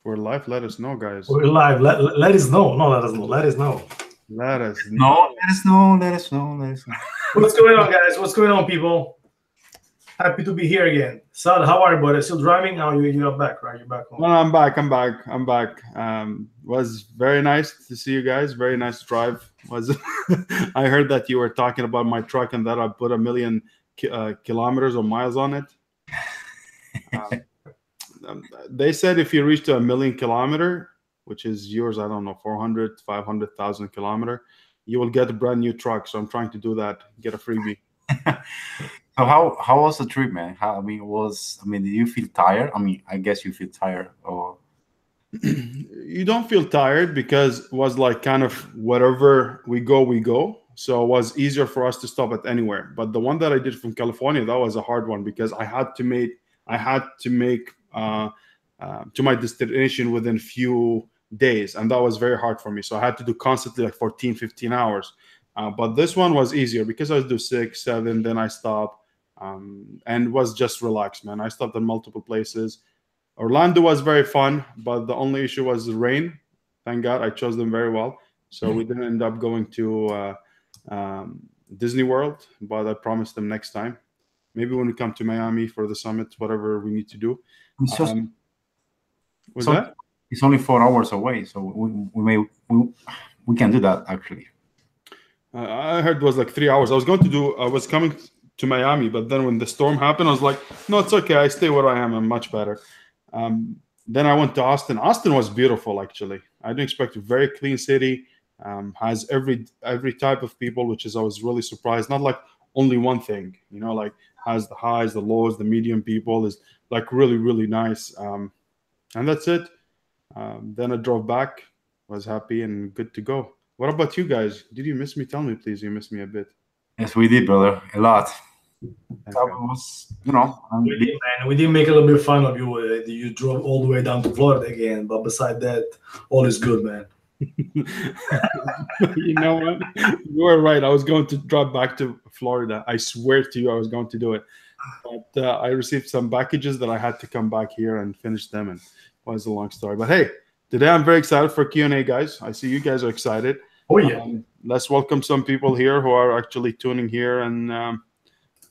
we're live, let us know, guys. We're live. Let us know. No, let us know. Let us know. Let us know. No, let us know. Let us know. Let us know. What's going on, guys? What's going on, people? Happy to be here again. Saad, how are you, buddy? Still driving? Now you're back, right? You're back home. No, I'm back. Was very nice to see you guys. Very nice drive. Was I heard that you were talking about my truck and that I put 1 million kilometers or miles on it. They said if you reach to 1 million kilometer, which is yours, I don't know, 400, 500,000 kilometer, you will get a brand new truck. So I'm trying to do that, get a freebie. So how was the trip, man? Did you feel tired? I guess you feel tired, or you don't feel tired because it was like kind of wherever we go. So it was easier for us to stop at anywhere. But the one that I did from California, that was a hard one because I had to make to my destination within few days, and that was very hard for me. So I had to do constantly like 14, 15 hours. But this one was easier because I was do 6, 7, then I stopped. And was just relaxed, man. I stopped in multiple places. Orlando was very fun, but the only issue was the rain. Thank God I chose them very well. So we didn't end up going to Disney World, but I promised them next time. Maybe when we come to Miami for the summit, whatever we need to do. It's only 4 hours away, so we can do that actually. I heard it was like 3 hours. I was coming to Miami, but then when the storm happened, I was like, no, it's okay. I stay where I am. I'm much better. Then I went to Austin. Austin was beautiful, actually. I didn't expect a very clean city. Has every type of people, which is I was really surprised. Not like only one thing, like has the highs, the lows, the medium people is like really, really nice. And that's it. Then I drove back, was happy and good to go. What about you guys? Did you miss me? Tell me, please. You missed me a bit. Yes, we did, brother. A lot. That was, we did make a little bit of fun of you. You drove all the way down to Florida again, but beside that, all is good, man. You know what? You were right. I was going to drive back to Florida. I swear to you, I was going to do it. But I received some packages that I had to come back here and finish them, and it was a long story. But hey, today I'm very excited for Q&A, guys. I see you guys are excited. Oh, yeah. Let's welcome some people here who are actually tuning here, and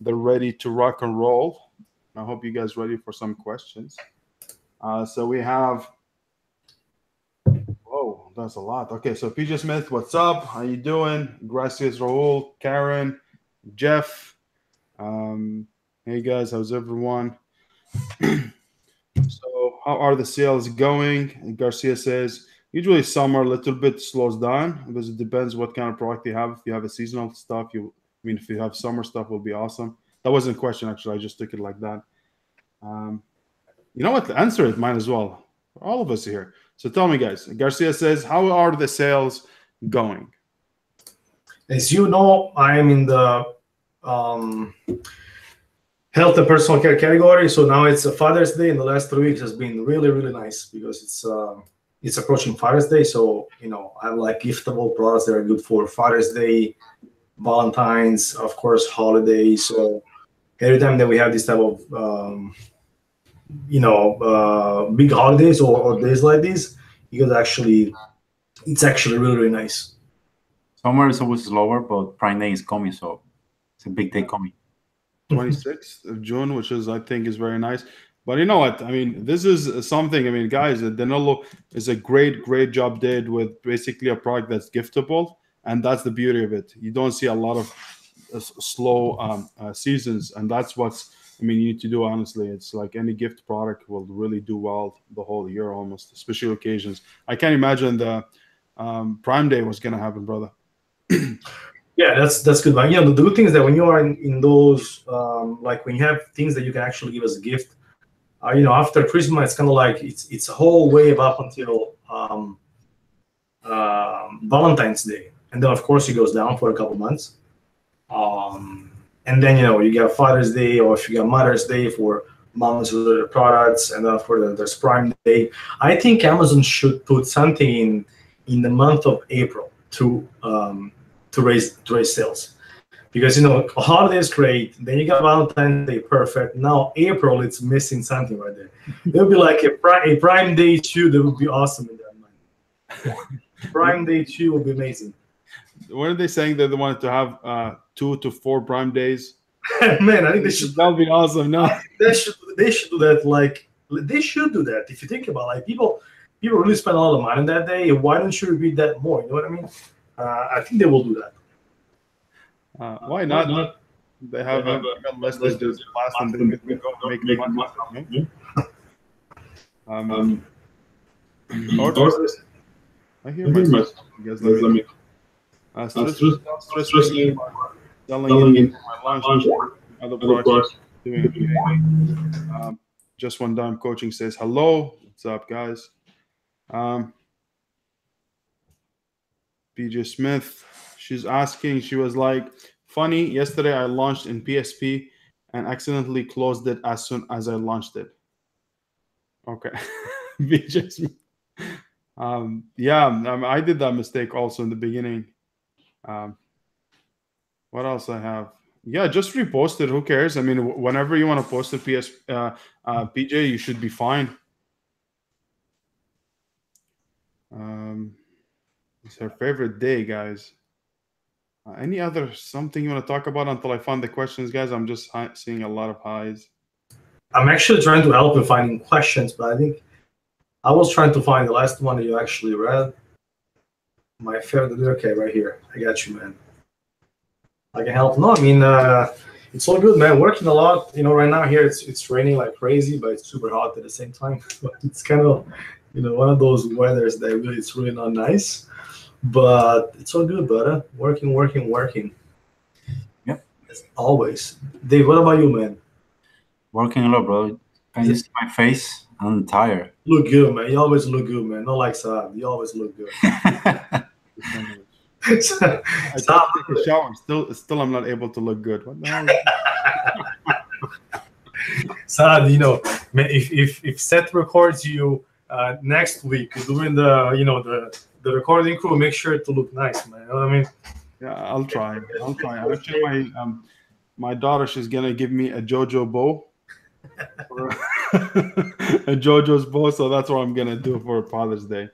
they're ready to rock and roll. I hope you guys are ready for some questions. So we have, whoa, that's a lot. Okay, so PJ Smith, what's up? How you doing? Gracias, Raul, Karen, Jeff. Hey, guys, how's everyone? So how are the sales going? Garcia says, usually summer a little bit slows down because it depends what kind of product you have. If you have a seasonal stuff, if you have summer stuff, will be awesome. That wasn't a question, actually. I just took it like that. You know what? Answer it, mine as well. All of us here. So tell me, guys. Garcia says, how are the sales going? As you know, I am in the health and personal care category. So now it's a Father's Day. In the last 3 weeks has been really, really nice because it's approaching Father's Day. So, I have like giftable products that are good for Father's Day, Valentine's, of course, holidays. So every time that we have this type of, big holidays or days like this, it's actually really, really nice. Summer is always slower, but Prime Day is coming, so it's a big day coming. 26th of June, which is, I think, is very nice. But you know what? This is something. Guys, Danilo is a great, great job did with basically a product that's giftable. And that's the beauty of it. You don't see a lot of slow seasons. And that's you need to do, honestly. It's like any gift product will really do well the whole year almost, special occasions. I can't imagine the Prime Day was going to happen, brother. Yeah, that's good. The good thing is that when you are in those, like when you have things that you can actually give as a gift, after Christmas, it's kind of like it's a whole wave up until Valentine's Day. And then, of course, it goes down for a couple months. And then, you get Father's Day, or if you got Mother's Day for moms related products, and then for there's Prime Day. I think Amazon should put something in the month of April to raise sales. Because holiday is great. Then you got Valentine's Day, perfect. Now April, it's missing something right there. There would be like a Prime Day 2 that would be awesome in that month. Prime Day 2 would be amazing. Weren't they saying that they wanted to have 2 to 4 Prime days? Man, I think they should. That'll be awesome. No, They should do that. Like they should do that. If you think about like people really spend a lot of money on that day. Why don't you repeat that more? You know what I mean? I think they will do that. why not? They have got less to do class and they can go make money. Orders. I hear myself. Guys, let me. Stress selling in my lunch. Other projects doing okay. Just One Dime Coaching says hello. What's up, guys? PJ Smith. She's asking. She was like, funny. Yesterday I launched in PSP and accidentally closed it as soon as I launched it. Okay, PJ Smith. I did that mistake also in the beginning. What else I have? Yeah, just repost it. Who cares? I mean, whenever you want to post a PJ, you should be fine. It's her favorite day, guys. Any other something you want to talk about until I find the questions, guys? I'm just seeing a lot of highs. I'm actually trying to help in finding questions, but I think I was trying to find the last one that you actually read. My favorite. Okay, right here. I got you, man. I can help. No, I mean, it's all good, man. Working a lot. Right now here it's raining like crazy, but it's super hot at the same time. It's kind of, one of those weathers that it's really not nice. But it's all good, brother. Working. Yep. As always. Dave, what about you, man? Working a lot, bro. Can you see my face? I'm tired. Look good, man. You always look good, man. Not like Saad. You always look good. I just take a shower. Still, I'm not able to look good. What the hell? Saad, man, if Seth records you next week during the recording crew, make sure to look nice, man. You know what I mean? Yeah, I'll try. Actually, my daughter, she's gonna give me a JoJo bow. A JoJo's bow, so that's what I'm gonna do for Father's Day.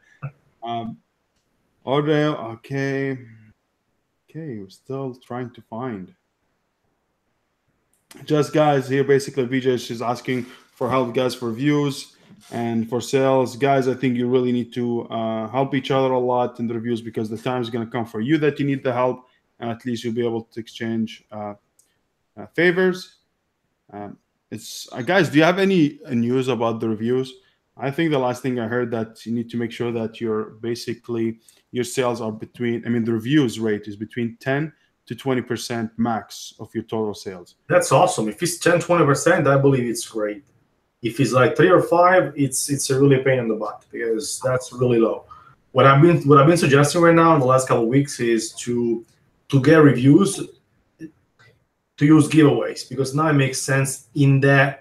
Okay, we're still trying to find. Just guys here, basically, VJ, she's asking for help, guys, for views and for sales. Guys, I think you really need to help each other a lot in the reviews because the time is going to come for you that you need the help, and at least you'll be able to exchange favors. Guys, do you have any news about the reviews? I think the last thing I heard that you need to make sure that your sales are the reviews rate is between 10 to 20% max of your total sales. That's awesome. If it's 10-20%, I believe it's great. If it's like 3 or 5, it's a really pain in the butt because that's really low. What I've been suggesting right now in the last couple of weeks is to get reviews, to use giveaways, because now it makes sense in that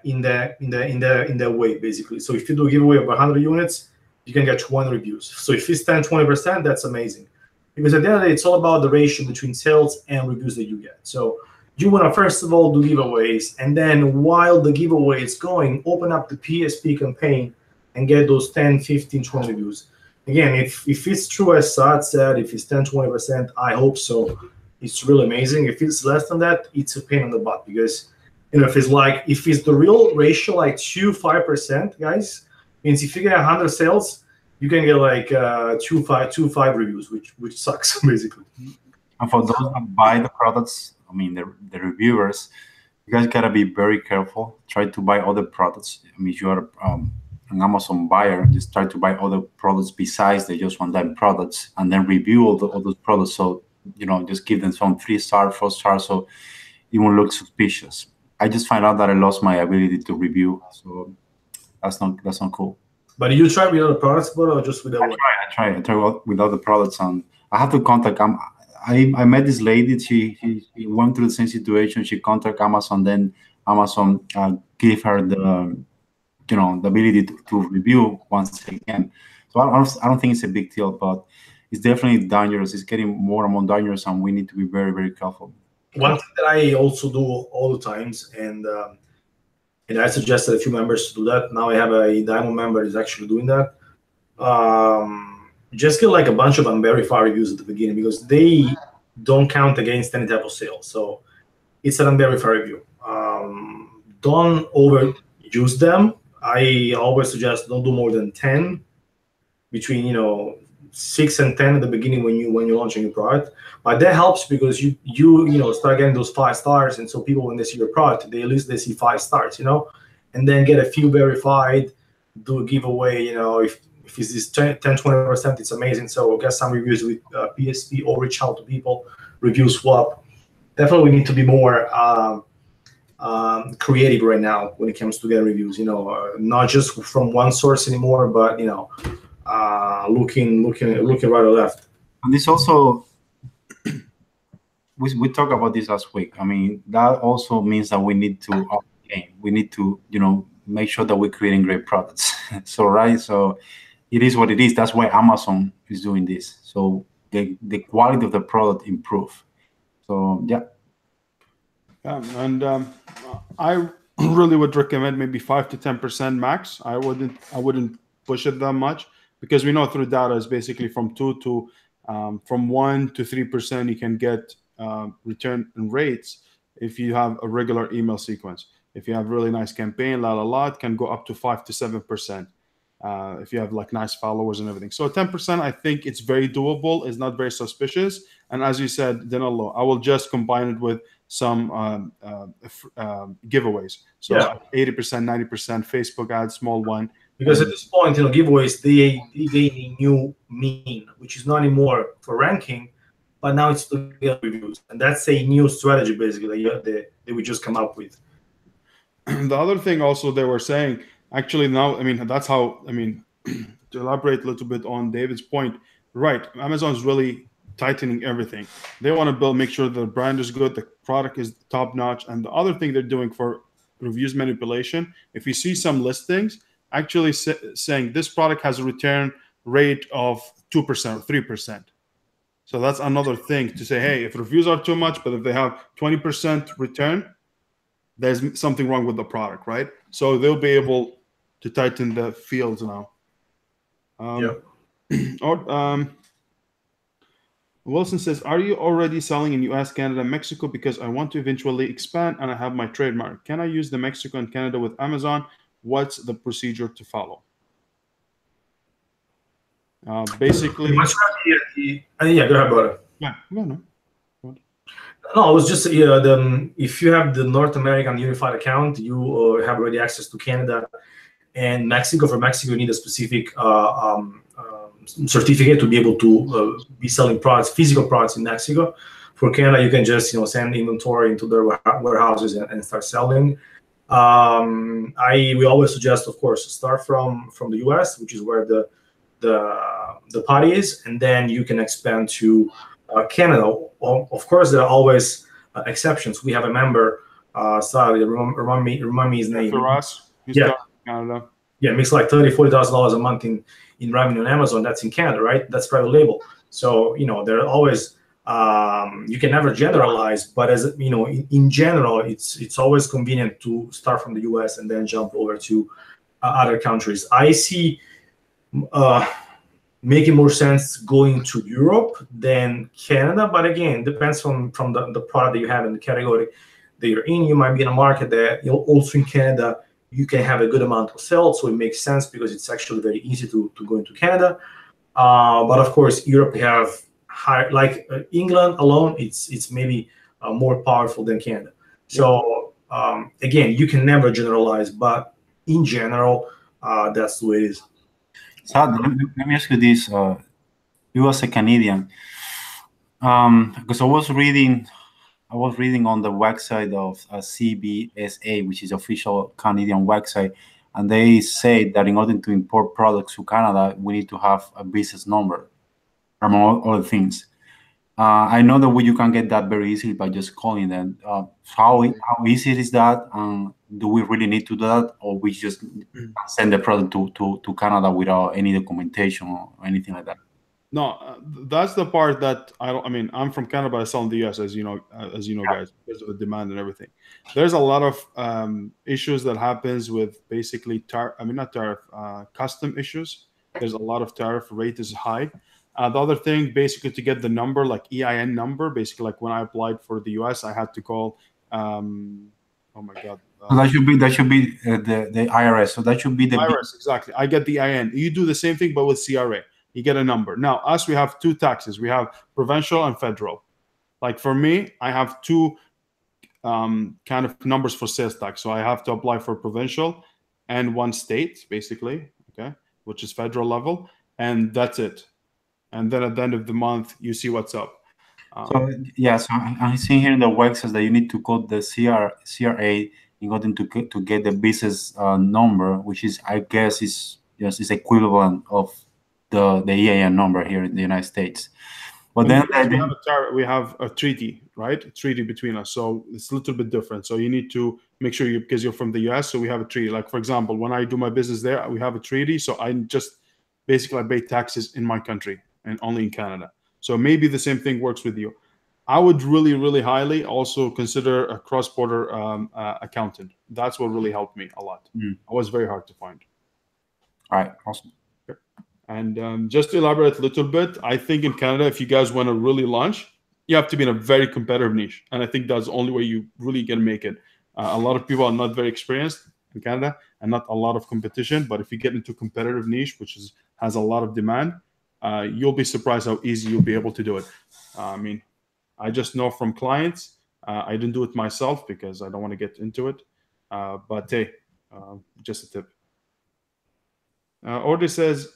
way, basically. So if you do a giveaway of 100 units, you can get 20 reviews. So if it's 10-20%, that's amazing. Because at the end of the day, it's all about the ratio between sales and reviews that you get. So you want to, first of all, do giveaways, and then while the giveaway is going, open up the PSP campaign and get those 10, 15, 20 reviews. Again, if it's true as Saad said, if it's 10-20%, I hope so. It's really amazing. If it's less than that, it's a pain in the butt because, if it's the real ratio, like 2-5%, guys, means if you get 100 sales, you can get like 2-5 reviews, which sucks, basically. And for those that buy the products, the reviewers, you guys gotta be very careful. Try to buy other products. If you are an Amazon buyer, just try to buy other products besides the Just One Dime products, and then review all those products. So just give them some 3-star, 4-star, so it won't look suspicious. I just find out that I lost my ability to review, so that's not cool. But did you try with other products, or just with that one? I tried with other products, and I have to contact. I met this lady. She went through the same situation. She contacted Amazon, then Amazon gave her the ability to review once again. So I don't think it's a big deal, but it's definitely dangerous. It's getting more and more dangerous, and we need to be very, very careful. One thing that I also do all the times, and I suggested a few members to do that. Now I have a diamond member is actually doing that. Just get like a bunch of unverified reviews at the beginning, because they don't count against any type of sale. So it's an unverified review. Don't overuse them. I always suggest don't do more than 10, between 6 and 10 at the beginning when you launch a new product. But that helps because you start getting those 5 stars, and so people, when they see your product, at least they see 5 stars, and then get a few verified, do a giveaway. If it's this 10-20%, it's amazing. So get some reviews with PSP, or reach out to people, review swap. Definitely we need to be more creative right now when it comes to getting reviews, not just from one source anymore, but looking right or left. And this also, we talked about this last week. I mean, that also means that we need to up the game. We need to make sure that we're creating great products. So it is what it is. That's why Amazon is doing this. So the quality of the product improve. So yeah. And I really would recommend maybe 5 to 10% max. I wouldn't push it that much, because we know through data is basically from 1 to 3% you can get return rates if you have a regular email sequence. If you have really nice campaign, it can go up to 5 to 7%. If you have like nice followers and everything. So 10%, I think it's very doable. It's not very suspicious. And as you said, Danilo, I will just combine it with some giveaways. So 80%, 90% Facebook ads, small one. Because at this point, giveaways, they gain a new mean, which is not anymore for ranking, but now it's to get reviews. And that's a new strategy, basically, that we just come up with. The other thing also they were saying, actually now, that's how, to elaborate a little bit on David's point, right, Amazon's really tightening everything. They want to make sure the brand is good, the product is top notch. And the other thing they're doing for reviews manipulation, if you see some listings actually saying this product has a return rate of 2% or 3%. So that's another thing to say, hey, if reviews are too much, but if they have 20% return, there's something wrong with the product, right? So they'll be able to tighten the fields now. Wilson says, are you already selling in US, Canada, Mexico? Because I want to eventually expand and I have my trademark. Can I use the Mexico and Canada with Amazon? What's the procedure to follow? Basically... Yeah, go ahead, brother. Yeah, no. No, I was just if you have the North American unified account, you have already access to Canada and Mexico. For Mexico, you need a specific certificate to be able to be selling products, physical products in Mexico. For Canada, you can just send inventory into their warehouses and start selling. We always suggest, of course, start from the US, which is where the party is, and then you can expand to Canada. Of course, there are always exceptions. We have a member, Saad, remind me his name. For us, Canada. Yeah, makes like $30,000-$40,000 a month in revenue on Amazon. That's in Canada, right? That's private label. So there are always you can never generalize, but as in general, it's always convenient to start from the US and then jump over to other countries. I see making more sense going to Europe than Canada, but again, depends from the product that you have in the category that you're in. You might be in a market that also in Canada you can have a good amount of sales, so it makes sense because it's actually very easy to go into Canada. But of course, Europe have higher, like England alone, it's maybe more powerful than Canada. So again, you can never generalize, but in general, that's the way it is. Saad, let me ask you this. You as a Canadian, because I was reading on the website of CBSA, which is official Canadian website, and they say that in order to import products to Canada, we need to have a business number, among other things. I know that you can get that very easily by just calling them. How easy is that? Do we really need to do that, or we just send the product to Canada without any documentation or anything like that? No, that's the part that I don't. I mean, I'm from Canada, but I sell in the U.S. As you know, guys, because of the demand and everything. There's a lot of issues that happens with basically I mean, not tariff, custom issues. There's a lot of tariff rate is high. The other thing, basically, to get the number, like EIN number, basically, like when I applied for the U.S., I had to call. Oh my God. So that should be the IRS. So that should be the big. IRS, exactly. I get the IN. You do the same thing, but with CRA. You get a number. Now, us, we have two taxes. We have provincial and federal. Like for me, I have two kind of numbers for sales tax. So I have to apply for provincial and one state, basically, okay, which is federal level, and that's it. And then at the end of the month, you see what's up. So yeah, so I'm seeing here in the web says that you need to code the CRA in order to get the business number, which is I guess is equivalent of the EIN number here in the United States. But then we have a treaty, right? A treaty between us, so it's a little bit different. So you need to make sure because you're from the US, so we have a treaty. Like for example, when I do my business there, we have a treaty. So I just basically I pay taxes in my country and only in Canada. So maybe the same thing works with you. I would really, really highly also consider a cross-border accountant. That's what really helped me a lot. It was very hard to find. All right, awesome. And just to elaborate a little bit, I think in Canada, if you guys want to really launch, you have to be in a very competitive niche. And I think that's the only way you really can make it. A lot of people are not very experienced in Canada and not a lot of competition. But if you get into competitive niche, which has a lot of demand, you'll be surprised how easy you'll be able to do it. I mean, I just know from clients. I didn't do it myself because I don't want to get into it. But hey, just a tip. Order says,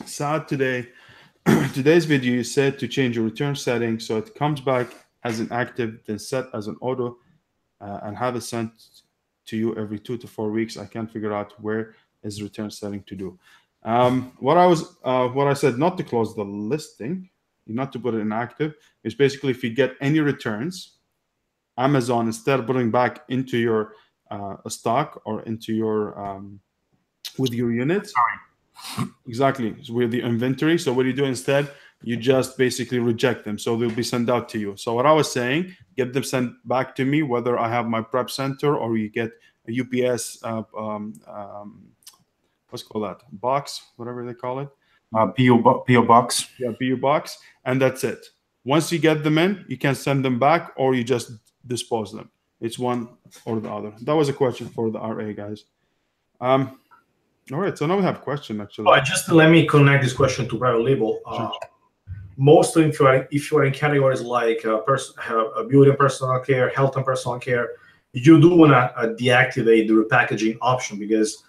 Saad, today's video you said to change your return setting so it comes back as an active, then set as an auto, and have it sent to you every 2 to 4 weeks. I can't figure out where is return setting to do. What I said not to close the listing, not to put it in active, is basically if you get any returns, Amazon, instead of putting back into your stock or into your with your units, exactly, with the inventory. So what do you do instead? You just basically reject them, so they'll be sent out to you. So what I was saying, get them sent back to me, whether I have my prep center or you get a UPS what's called that box, whatever they call it. PO box. Yeah, PO box, and that's it. Once you get them in, you can send them back or you just dispose them. It's one or the other. That was a question for the RA guys. All right, so now we have a question actually. Oh, just let me connect this question to private label. Mostly, if you are in categories like beauty and personal care, health and personal care, you do want to deactivate the repackaging option because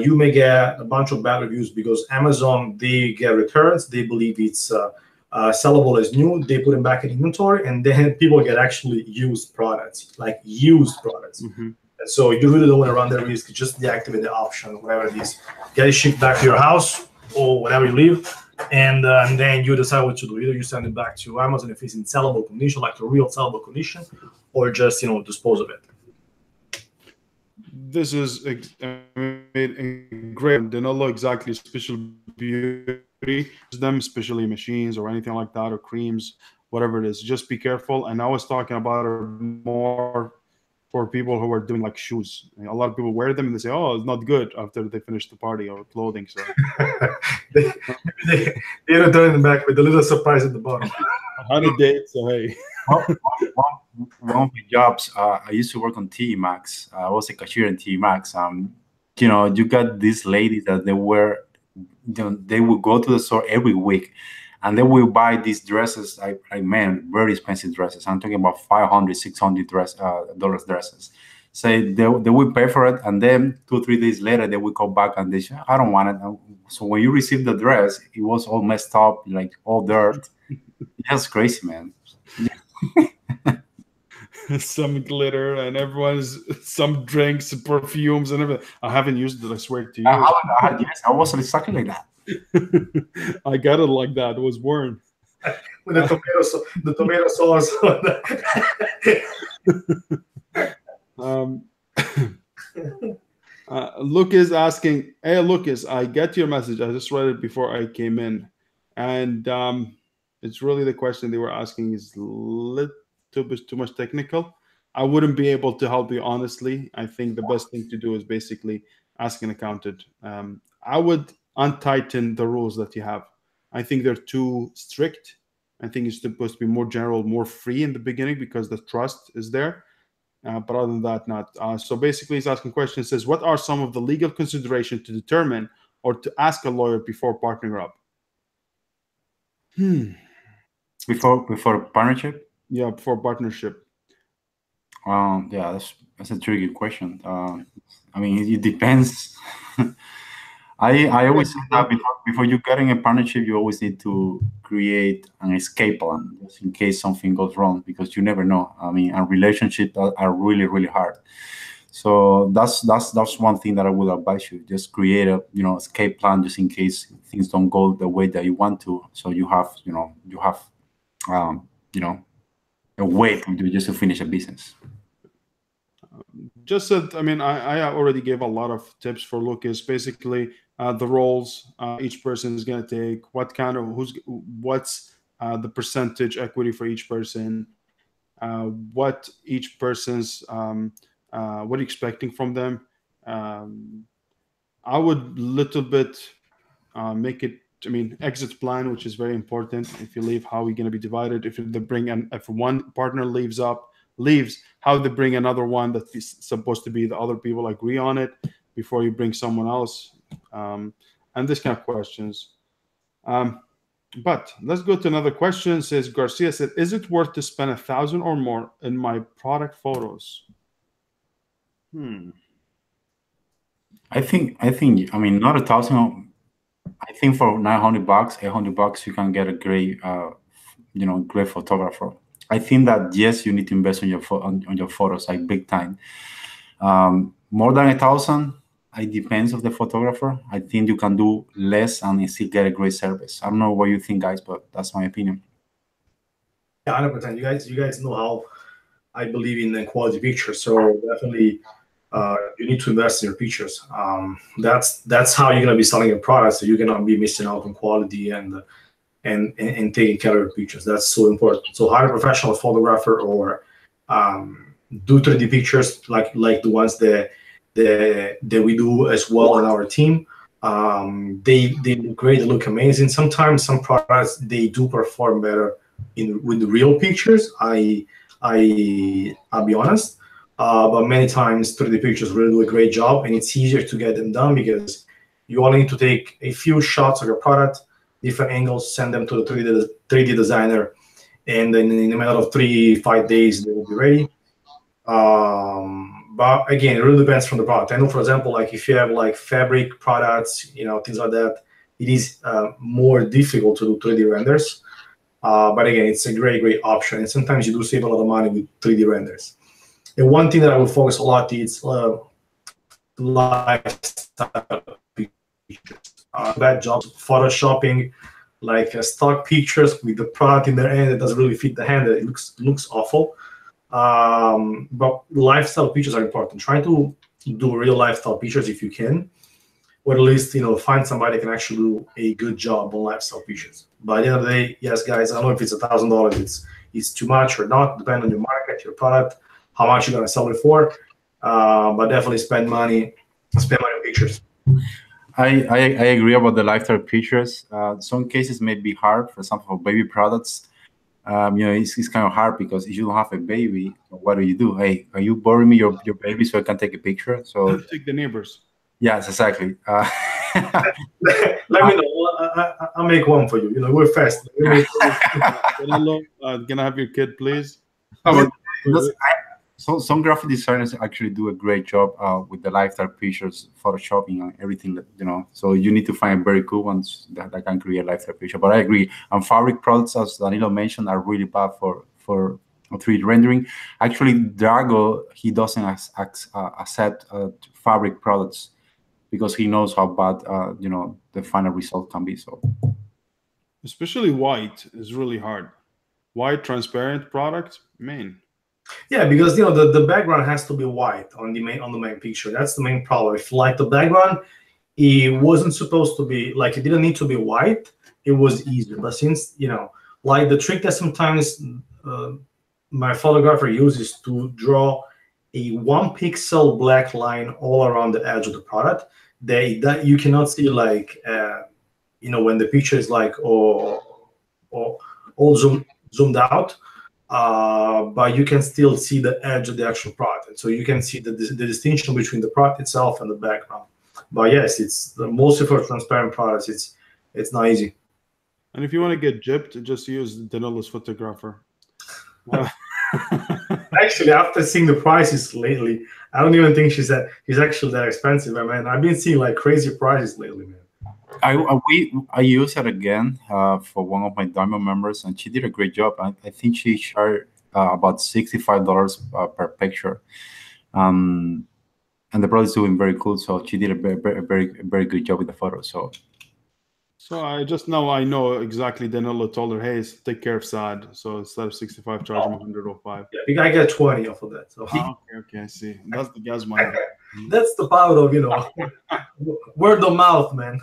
you may get a bunch of bad reviews because Amazon, they get returns, they believe it's sellable as new, they put them back in inventory, and then people get actually used products, like used products. And so you really don't want to run the risk. Just deactivate the option, whatever it is. Get it shipped back to your house or wherever you live, and then you decide what to do. Either you send it back to Amazon if it's in sellable condition, like a real sellable condition, or just dispose of it. This is great. Danilo, exactly. Special beauty, them, especially machines or anything like that, or creams, whatever it is. Just be careful. And I was talking about it more for people who are doing like shoes. A lot of people wear them and they say, "Oh, it's not good," after they finish the party, or clothing. So they return them back with a little surprise at the bottom. I had a date, so hey. One of my jobs, I used to work on TE Maxx. I was a cashier in TE Maxx. You got these ladies that they would go to the store every week, and they will buy these dresses. Very expensive dresses. I'm talking about $500, $600 dollars dresses. Say they will pay for it, and then 2 or 3 days later they will come back and they say, "I don't want it." So when you receive the dress, it was all messed up, like all dirt. It's crazy, man. Some glitter and some drinks, perfumes, and everything. I haven't used it. I swear to you. Yes, I was exactly like that. I got it like that. It was worn with the tomato sauce. Luke is asking, "Hey, Lucas, I get your message. I just read it before I came in. And it's really the question they were asking is a little bit too much technical. I wouldn't be able to help you honestly. I think the best thing to do is basically ask an accountant. I would untighten the rules that you have. I think they're too strict. I think it's supposed to be more general, more free in the beginning because the trust is there. But other than that, not. So basically, he's asking questions. Says, what are some of the legal considerations to determine or to ask a lawyer before partnering up? Before partnership. Yeah, before partnership. Yeah, that's a tricky question. I mean, it depends. I always say that before you get in a partnership, you always need to create an escape plan just in case something goes wrong, because you never know. I mean, and relationships are really, really hard. So that's one thing that I would advise you. Just create a escape plan just in case things don't go the way that you want to. So you have um, you know a way to do just to finish a business. Just that, I mean, I already gave a lot of tips for Lucas. Basically, the roles each person is going to take, what's the percentage equity for each person, what each person's, what are you expecting from them. I would little bit make it. I mean, exit plan, which is very important. If you leave, how are you going to be divided? If one partner leaves, how they bring another one that is supposed to be the other people agree on it before you bring someone else, and this kind of questions. But let's go to another question. Says Garcia said, "Is it worth to spend 1,000 or more in my product photos?" I think I mean, not 1,000. I think for $900, $800, you can get a great great photographer. I think that yes, you need to invest on your photos like big time. More than 1,000, it depends of the photographer. I think you can do less and still get a great service. I don't know what you think, guys, but that's my opinion. Yeah, 100%. You guys know how I believe in the quality pictures. So definitely, you need to invest in your pictures. That's how you're gonna be selling your product. So you're gonna be missing out on quality and taking care of your pictures. That's so important. So hire a professional photographer or do 3D pictures like the ones that we do as well in our team. They look great. They look amazing. Sometimes some products they do perform better with the real pictures. I'll be honest. But many times 3D pictures really do a great job, and it's easier to get them done because you only need to take a few shots of your product, different angles, send them to the 3D designer, and then in a matter of 3-5 days they will be ready. But again, it really depends from the product. I know, for example, like if you have like fabric products, things like that, it is more difficult to do 3D renders. But again, it's a great option, and sometimes you do save a lot of money with 3D renders. And one thing that I will focus a lot is lifestyle pictures. Bad jobs, photoshopping, like stock pictures with the product in their hand that doesn't really fit the hand. It looks awful. But lifestyle pictures are important. Try to do real lifestyle pictures if you can, or at least find somebody that can actually do a good job on lifestyle pictures. By the end of the day, yes, guys, I don't know if it's $1,000, it's too much or not, depending on your market, your product, how much you're gonna sell it for. But definitely spend money on pictures. I agree about the lifestyle pictures. Some cases may be hard. For example, for baby products, it's kind of hard because if you don't have a baby, what do? Hey, are you borrowing me your baby so I can take a picture? So take the neighbors. Yes, exactly. Let me know. I'll make one for you. We're fast. Danilo, can I have your kid, please? So some graphic designers actually do a great job with the lifestyle pictures, photoshopping, and everything. So you need to find very good ones that can create a lifestyle picture. But I agree. And fabric products, as Danilo mentioned, are really bad for 3D rendering. Actually, Drago, he doesn't accept fabric products because he knows how bad the final result can be. So especially white is really hard. White transparent product, man. Yeah, because the background has to be white on the main picture. That's the main problem. If like the background, it wasn't supposed to be like it didn't need to be white. it was easier. But since like the trick that sometimes my photographer uses to draw a 1 pixel black line all around the edge of the product, that you cannot see like when the picture is like or all zoomed out, but you can still see the edge of the actual product, and so you can see the distinction between the product itself and the background. But yes, it's mostly for transparent products. It's not easy. And if you want to get gypped, just use Danilo's photographer. Actually, after seeing the prices lately, I don't even think she's actually that expensive, man. I've been seeing like crazy prices lately, man. I used it again for one of my Diamond members, and she did a great job. I think she charged about $65 per picture, and the product is doing very cool. So she did a very good job with the photo. So I know exactly. Danilo told her, "Hey, take care of Saad." So instead of 65, charge him 105. Yeah, I get 20 off of that. So Okay, I see. That's the gas money. That's the power of word of mouth, man.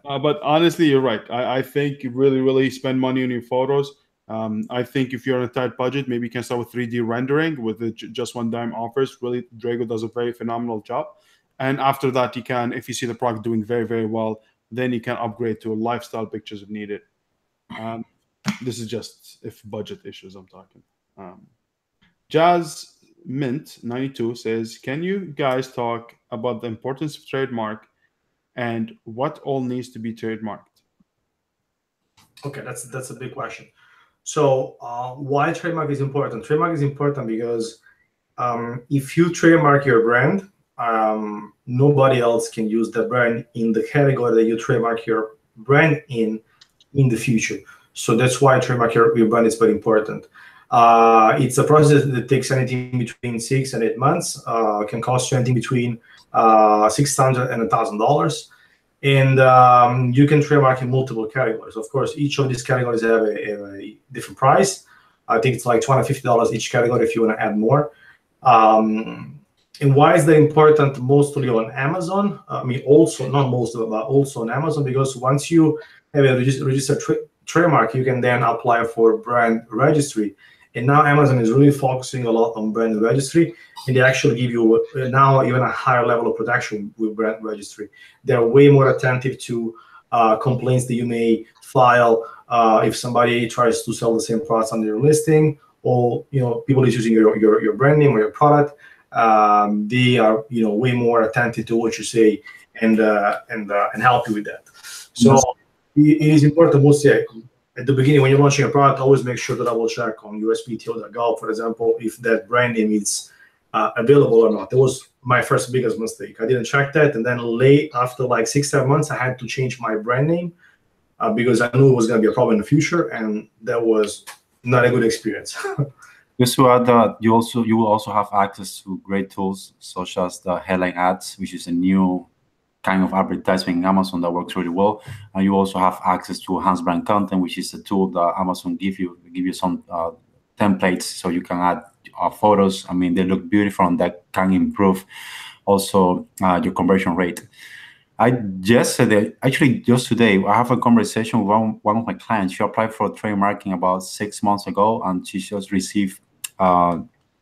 But honestly, you're right. I think you really spend money on your photos. I think if you're on a tight budget, maybe you can start with 3D rendering with the just one dime offers. Really, Drago does a very phenomenal job. And after that, you can, if you see the product doing very well, then you can upgrade to lifestyle pictures if needed. This is just if budget issues I'm talking. Jazz Mint 92 says, "Can you guys talk about the importance of trademark and what all needs to be trademarked?" Okay, that's a big question. So why trademark is important? Trademark is important because if you trademark your brand, nobody else can use the brand in the category that you trademark your brand in the future. So that's why trademark your brand is very important. It's a process that takes anything between 6 and 8 months. Can cost you anything between $600 and $1,000. And you can trademark in multiple categories. Of course, each of these categories have a different price. I think it's like $250 each category if you want to add more. And why is that important? Mostly on Amazon. I mean, also not most of it, but also on Amazon, because once you have a registered trademark, you can then apply for brand registry. And now Amazon is really focusing a lot on brand registry, and they actually give you now even a higher level of protection with brand registry. They're way more attentive to complaints that you may file if somebody tries to sell the same products on your listing, or people is using your brand name or your product. They are way more attentive to what you say and help you with that. So it is important mostly at the beginning when you're launching a product. Always make sure to double check on USPTO.gov, for example, if that brand name is available or not. That was my first biggest mistake. I didn't check that, and then late after like 6-7 months, I had to change my brand name because I knew it was going to be a problem in the future, and that was not a good experience. Just to add that you will also have access to great tools such as the headline ads, which is a new kind of advertisement in Amazon that works really well. And you also have access to enhanced brand content, which is a tool that Amazon give you some templates so you can add photos. I mean, they look beautiful, and that can improve also your conversion rate. Just today, I have a conversation with one of my clients. She applied for trademarking about 6 months ago, and she just received a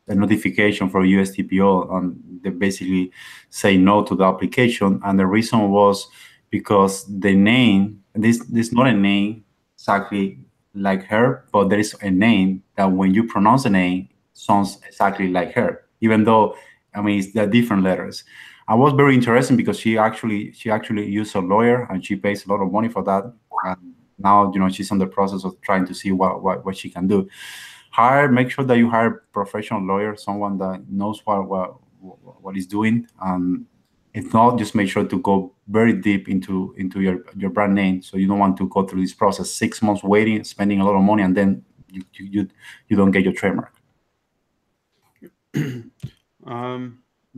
notification for USTPO, and they basically say no to the application. And the reason was because the name, this not a name exactly like her, but there is a name that when you pronounce the name sounds exactly like her, even though they're different letters. I was very interested because she actually used a lawyer, and she pays a lot of money for that. And now she's in the process of trying to see what she can do. Make sure that you hire a professional lawyer, someone that knows what he's doing. If not, just make sure to go very deep into your brand name. So you don't want to go through this process, 6 months waiting, spending a lot of money, and then you don't get your trademark.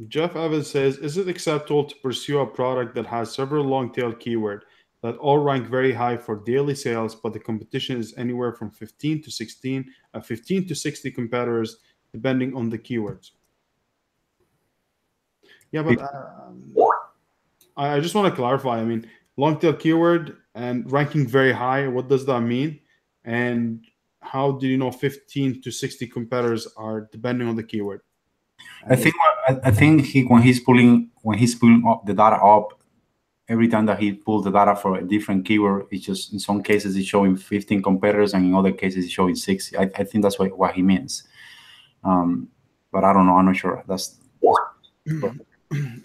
Jeff Evans says, "Is it acceptable to pursue a product that has several long-tail keywords that all rank very high for daily sales, but the competition is anywhere from 15 to 60 competitors, depending on the keywords?" Yeah, but I just want to clarify. I mean, long tail keyword and ranking very high. What does that mean? And how do you know 15 to 60 competitors are depending on the keyword? I think when he's pulling up the data up, every time that he pulls the data for a different keyword, it's just in some cases it's showing 15 competitors, and in other cases it's showing 60. I think that's what he means. But I don't know. I'm not sure.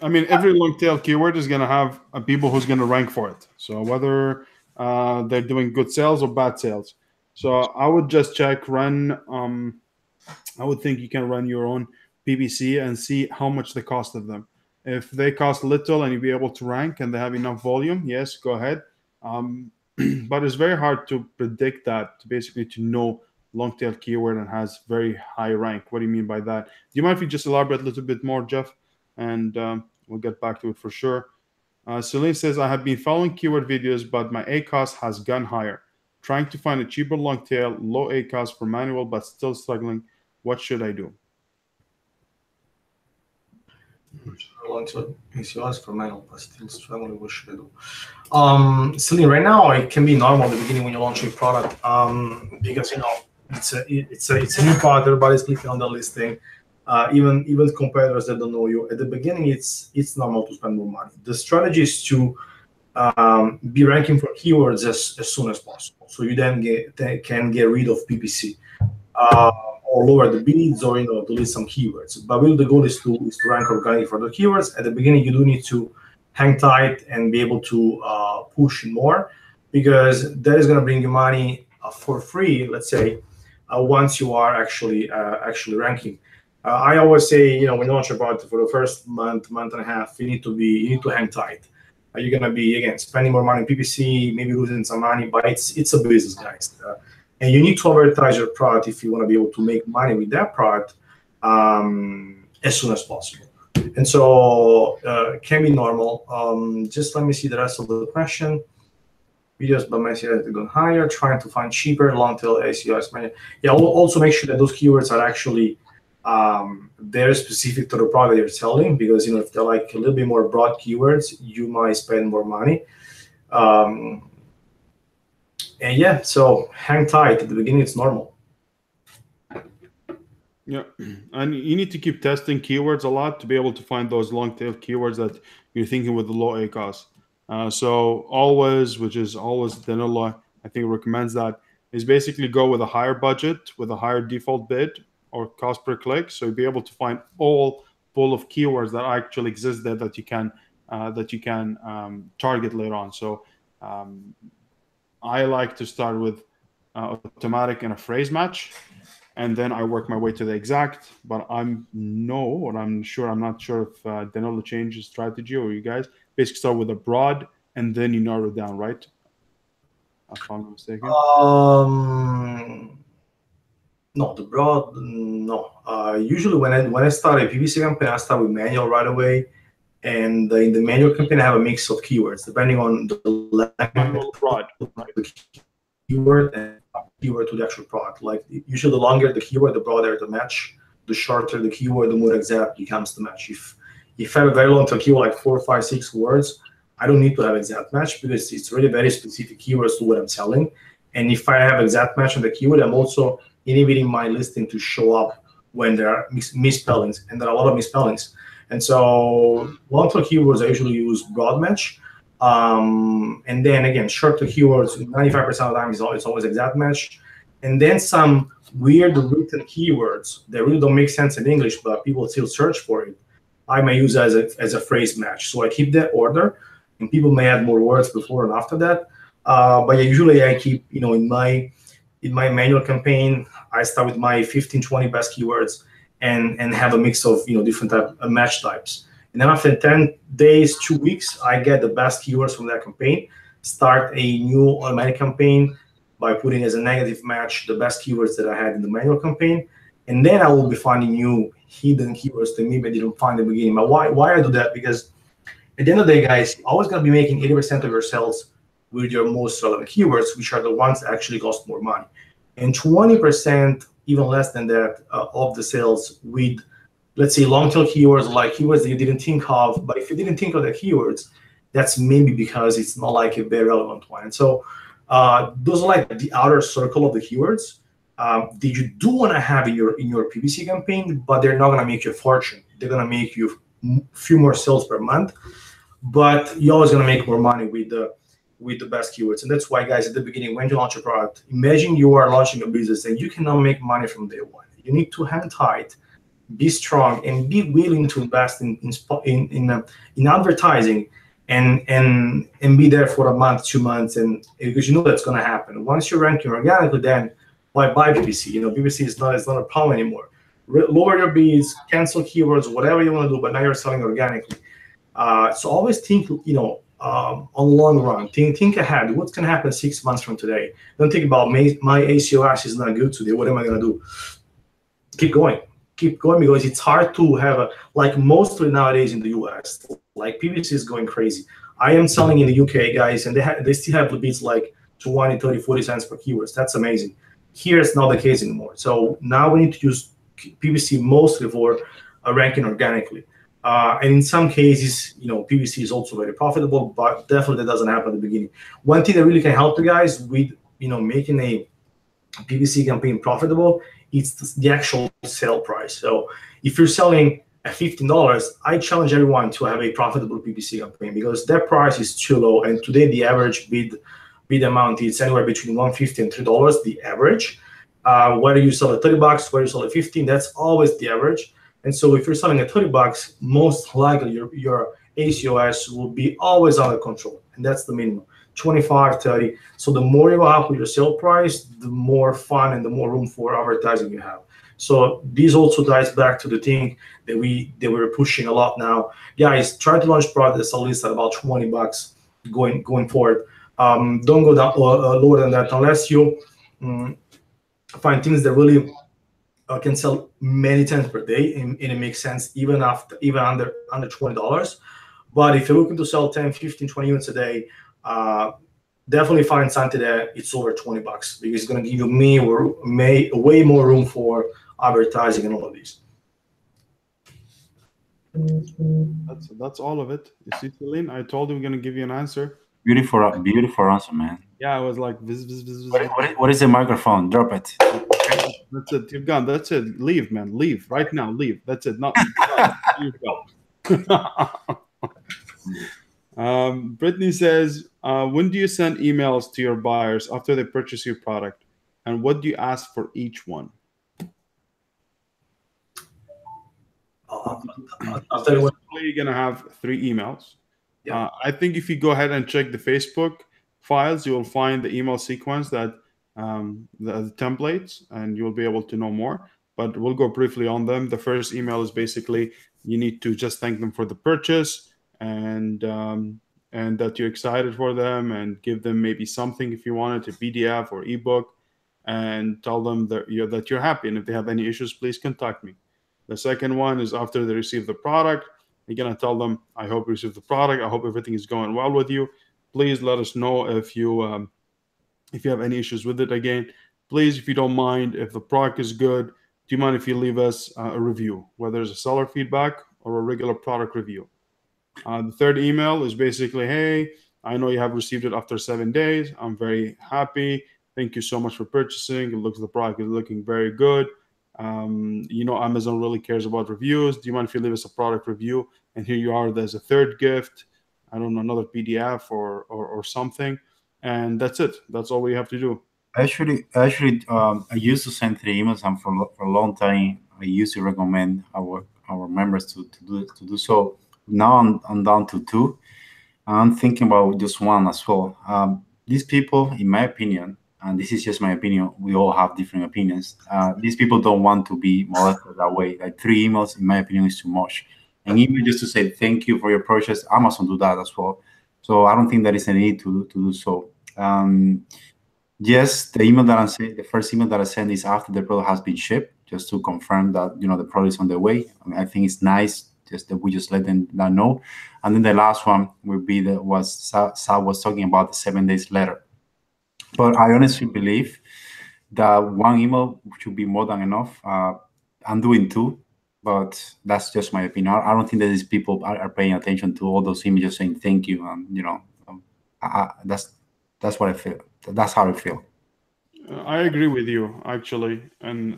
I mean, every long tail keyword is going to have people who's going to rank for it. So whether they're doing good sales or bad sales. So I would just check, run. I would think you can run your own PPC and see how much they cost of them. If they cost little and you'll be able to rank and they have enough volume, yes, go ahead. But it's very hard to predict that, basically to know long tail keyword and has very high rank. What do you mean by that? Do you mind if you just elaborate a little bit more, Jeff? And we'll get back to it for sure. Celine says, I have been following keyword videos, but my ACOS has gone higher. Trying to find a cheaper long tail, low ACOS for manual, but still struggling. What should I do? Long tail ACOS for manual, but still struggling. What should I do? Celine, right now it can be normal at the beginning when you launch a product, because it's a new product. Everybody's clicking on the listing. Even competitors that don't know you at the beginning, it's normal to spend more money. The strategy is to be ranking for keywords as soon as possible, so you then can get rid of PPC or lower the bids, or delete some keywords. But really the goal is to rank organically for the keywords. At the beginning, you do need to hang tight and be able to push more, because that is going to bring you money for free. Let's say once you are actually ranking. I always say, when you launch a product, for the first month and a half, you need to hang tight. You're gonna be, again, spending more money on PPC, maybe losing some money, but it's a business, guys. And you need to advertise your product if you want to be able to make money with that product as soon as possible. And so it can be normal. Just let me see the rest of the question. Videos by Messi have gone higher, trying to find cheaper long tail ACOS. Yeah, also make sure that those keywords are actually they're specific to the product you're selling, because if they're like a little bit more broad keywords, you might spend more money. And yeah, so hang tight at the beginning. It's normal. Yeah, and you need to keep testing keywords a lot to be able to find those long tail keywords that you're thinking with the low ACOS. So always, which is always Danilo, I think recommends that, is basically go with a higher budget with a higher default bid or cost per click, so you'll be able to find all full of keywords that actually exist there that you can target later on. So I like to start with automatic and a phrase match, and then I work my way to the exact. But I'm not sure if Danilo changed his strategy or you guys basically start with a broad and then you narrow it down, right? If I'm not mistaken. No, the broad, no. Usually when I start a PPC campaign, I start with manual right away. And in the manual campaign, I have a mix of keywords, depending on the length broad, the keyword and keyword to the actual product. Like usually the longer the keyword, the broader the match. The shorter the keyword, the more exact becomes the match. If I have a very long tail keyword, like 4, 5, 6 words, I don't need to have exact match, because it's really very specific keywords to what I'm selling. And if I have exact match on the keyword, I'm also inhibiting my listing to show up when there are misspellings, and there are a lot of misspellings. And so long tail keywords, I usually use broad match. And then again, short tail keywords, 95% of the time it's always exact match. And then some weird written keywords that really don't make sense in English, but people still search for it, I may use as a phrase match. So I keep that order, and people may add more words before and after that. But yeah, usually I keep, in my manual campaign, I start with my 15, 20 best keywords and have a mix of, different match types. And then after 10 days, 2 weeks, I get the best keywords from that campaign, start a new automatic campaign by putting as a negative match the best keywords that I had in the manual campaign. And then I will be finding new hidden keywords that maybe I didn't find in the beginning. But why I do that? Because at the end of the day, guys, you're always going to be making 80% of your sales with your most relevant keywords, which are the ones that actually cost more money. And 20%, even less than that, of the sales with, let's say, long tail keywords, like keywords that you didn't think of. But if you didn't think of the keywords That's maybe because it's not like a very relevant one. And so those are like the outer circle of the keywords that you do want to have in your PPC campaign, but they're not going to make you a fortune. They're going to make you a few more sales per month, but you're always going to make more money with the best keywords. And that's why, guys, at the beginning, when you launch a product, imagine you are launching a business and you cannot make money from day one. You need to hang tight, be strong, and be willing to invest in advertising and be there for a month, 2 months, and because you know that's going to happen. Once you're ranking organically, then why buy PPC? PPC is not a problem anymore. Lower your bids, cancel keywords, whatever you want to do, but now you're selling organically. So always think, on long run. Think ahead. What's going to happen 6 months from today? Don't think about my ACOS is not good today. What am I going to do? Keep going, because it's hard to have like mostly nowadays in the US, like PPC is going crazy. I am selling in the UK, guys, and they still have the bids like 20, 30, 40 cents per keywords. That's amazing. Here it's not the case anymore. So now we need to use PPC mostly for ranking organically. And in some cases, PPC is also very profitable, but definitely that doesn't happen at the beginning. One thing that really can help you guys with, making a PPC campaign profitable, it's the actual sale price. So if you're selling at $15, I challenge everyone to have a profitable PPC campaign, because that price is too low. And today the average bid amount is anywhere between $150 and $3, the average. Whether you sell at $30, whether you sell at $15, that's always the average. And so if you're selling at $30, most likely your ACOS will be always under control, and that's the minimum. 25, 30. So the more you go up with your sale price, the more fun and the more room for advertising you have. So this also ties back to the thing that we're pushing a lot now. Guys, try to launch products at least at about $20 going forward. Don't go down lower than that unless you find things that really can sell many times per day, and it makes sense even under $20. But if you're looking to sell 10, 15, 20 units a day, definitely find something that it's over $20, because it's going to give you way more room for advertising and all of these. That's all of it. You see, Celine, I told you we're going to give you an answer. Beautiful answer, man. Yeah, I was like, What is the microphone? Drop it. That's it. You've gone. That's it. Leave, man. Leave right now. Leave. That's it. Not. You go. Brittany says, when do you send emails to your buyers after they purchase your product, and what do you ask for each one? I'll tell you what. You're gonna have 3 emails. Yeah. I think if you go ahead and check the Facebook files, you will find the email sequence that the templates, and you'll be able to know more. But we'll go briefly on them. The first email is basically you need to just thank them for the purchase, and that you're excited for them, and give them maybe something if you want it, a PDF or ebook, and tell them that you're happy. And if they have any issues, please contact me. The second one is after they receive the product, you're gonna tell them, I hope you receive the product. I hope everything is going well with you. Please let us know if you have any issues with it. Again, please, if you don't mind, if the product is good, do you mind if you leave us a review, whether it's a seller feedback or a regular product review? The third email is basically, hey, I know you have received it after 7 days. I'm very happy. Thank you so much for purchasing. It looks the product is looking very good. Amazon really cares about reviews. Do you mind if you leave us a product review? And here you are. There's a third gift. I don't know, another PDF or something. And that's it. That's all we have to do. Actually, I used to send 3 emails, and for a long time, I used to recommend our members to do so. Now I'm down to 2. I'm thinking about just 1 as well. These people, in my opinion, and this is just my opinion, we all have different opinions. These people don't want to be molested that way. Like 3 emails, in my opinion, is too much. And even just to say thank you for your purchase, Amazon do that as well. So I don't think there is a need to do so. Yes, the first email that I send is after the product has been shipped, just to confirm that the product is on the way. I think it's nice just that we just let them know. And then the last one would be Saad was talking about the 7 days later. But I honestly believe that 1 email should be more than enough. I'm doing 2, but that's just my opinion. I don't think that these people are paying attention to all those images saying thank you, and that's what I feel. That's how I feel. I agree with you actually, and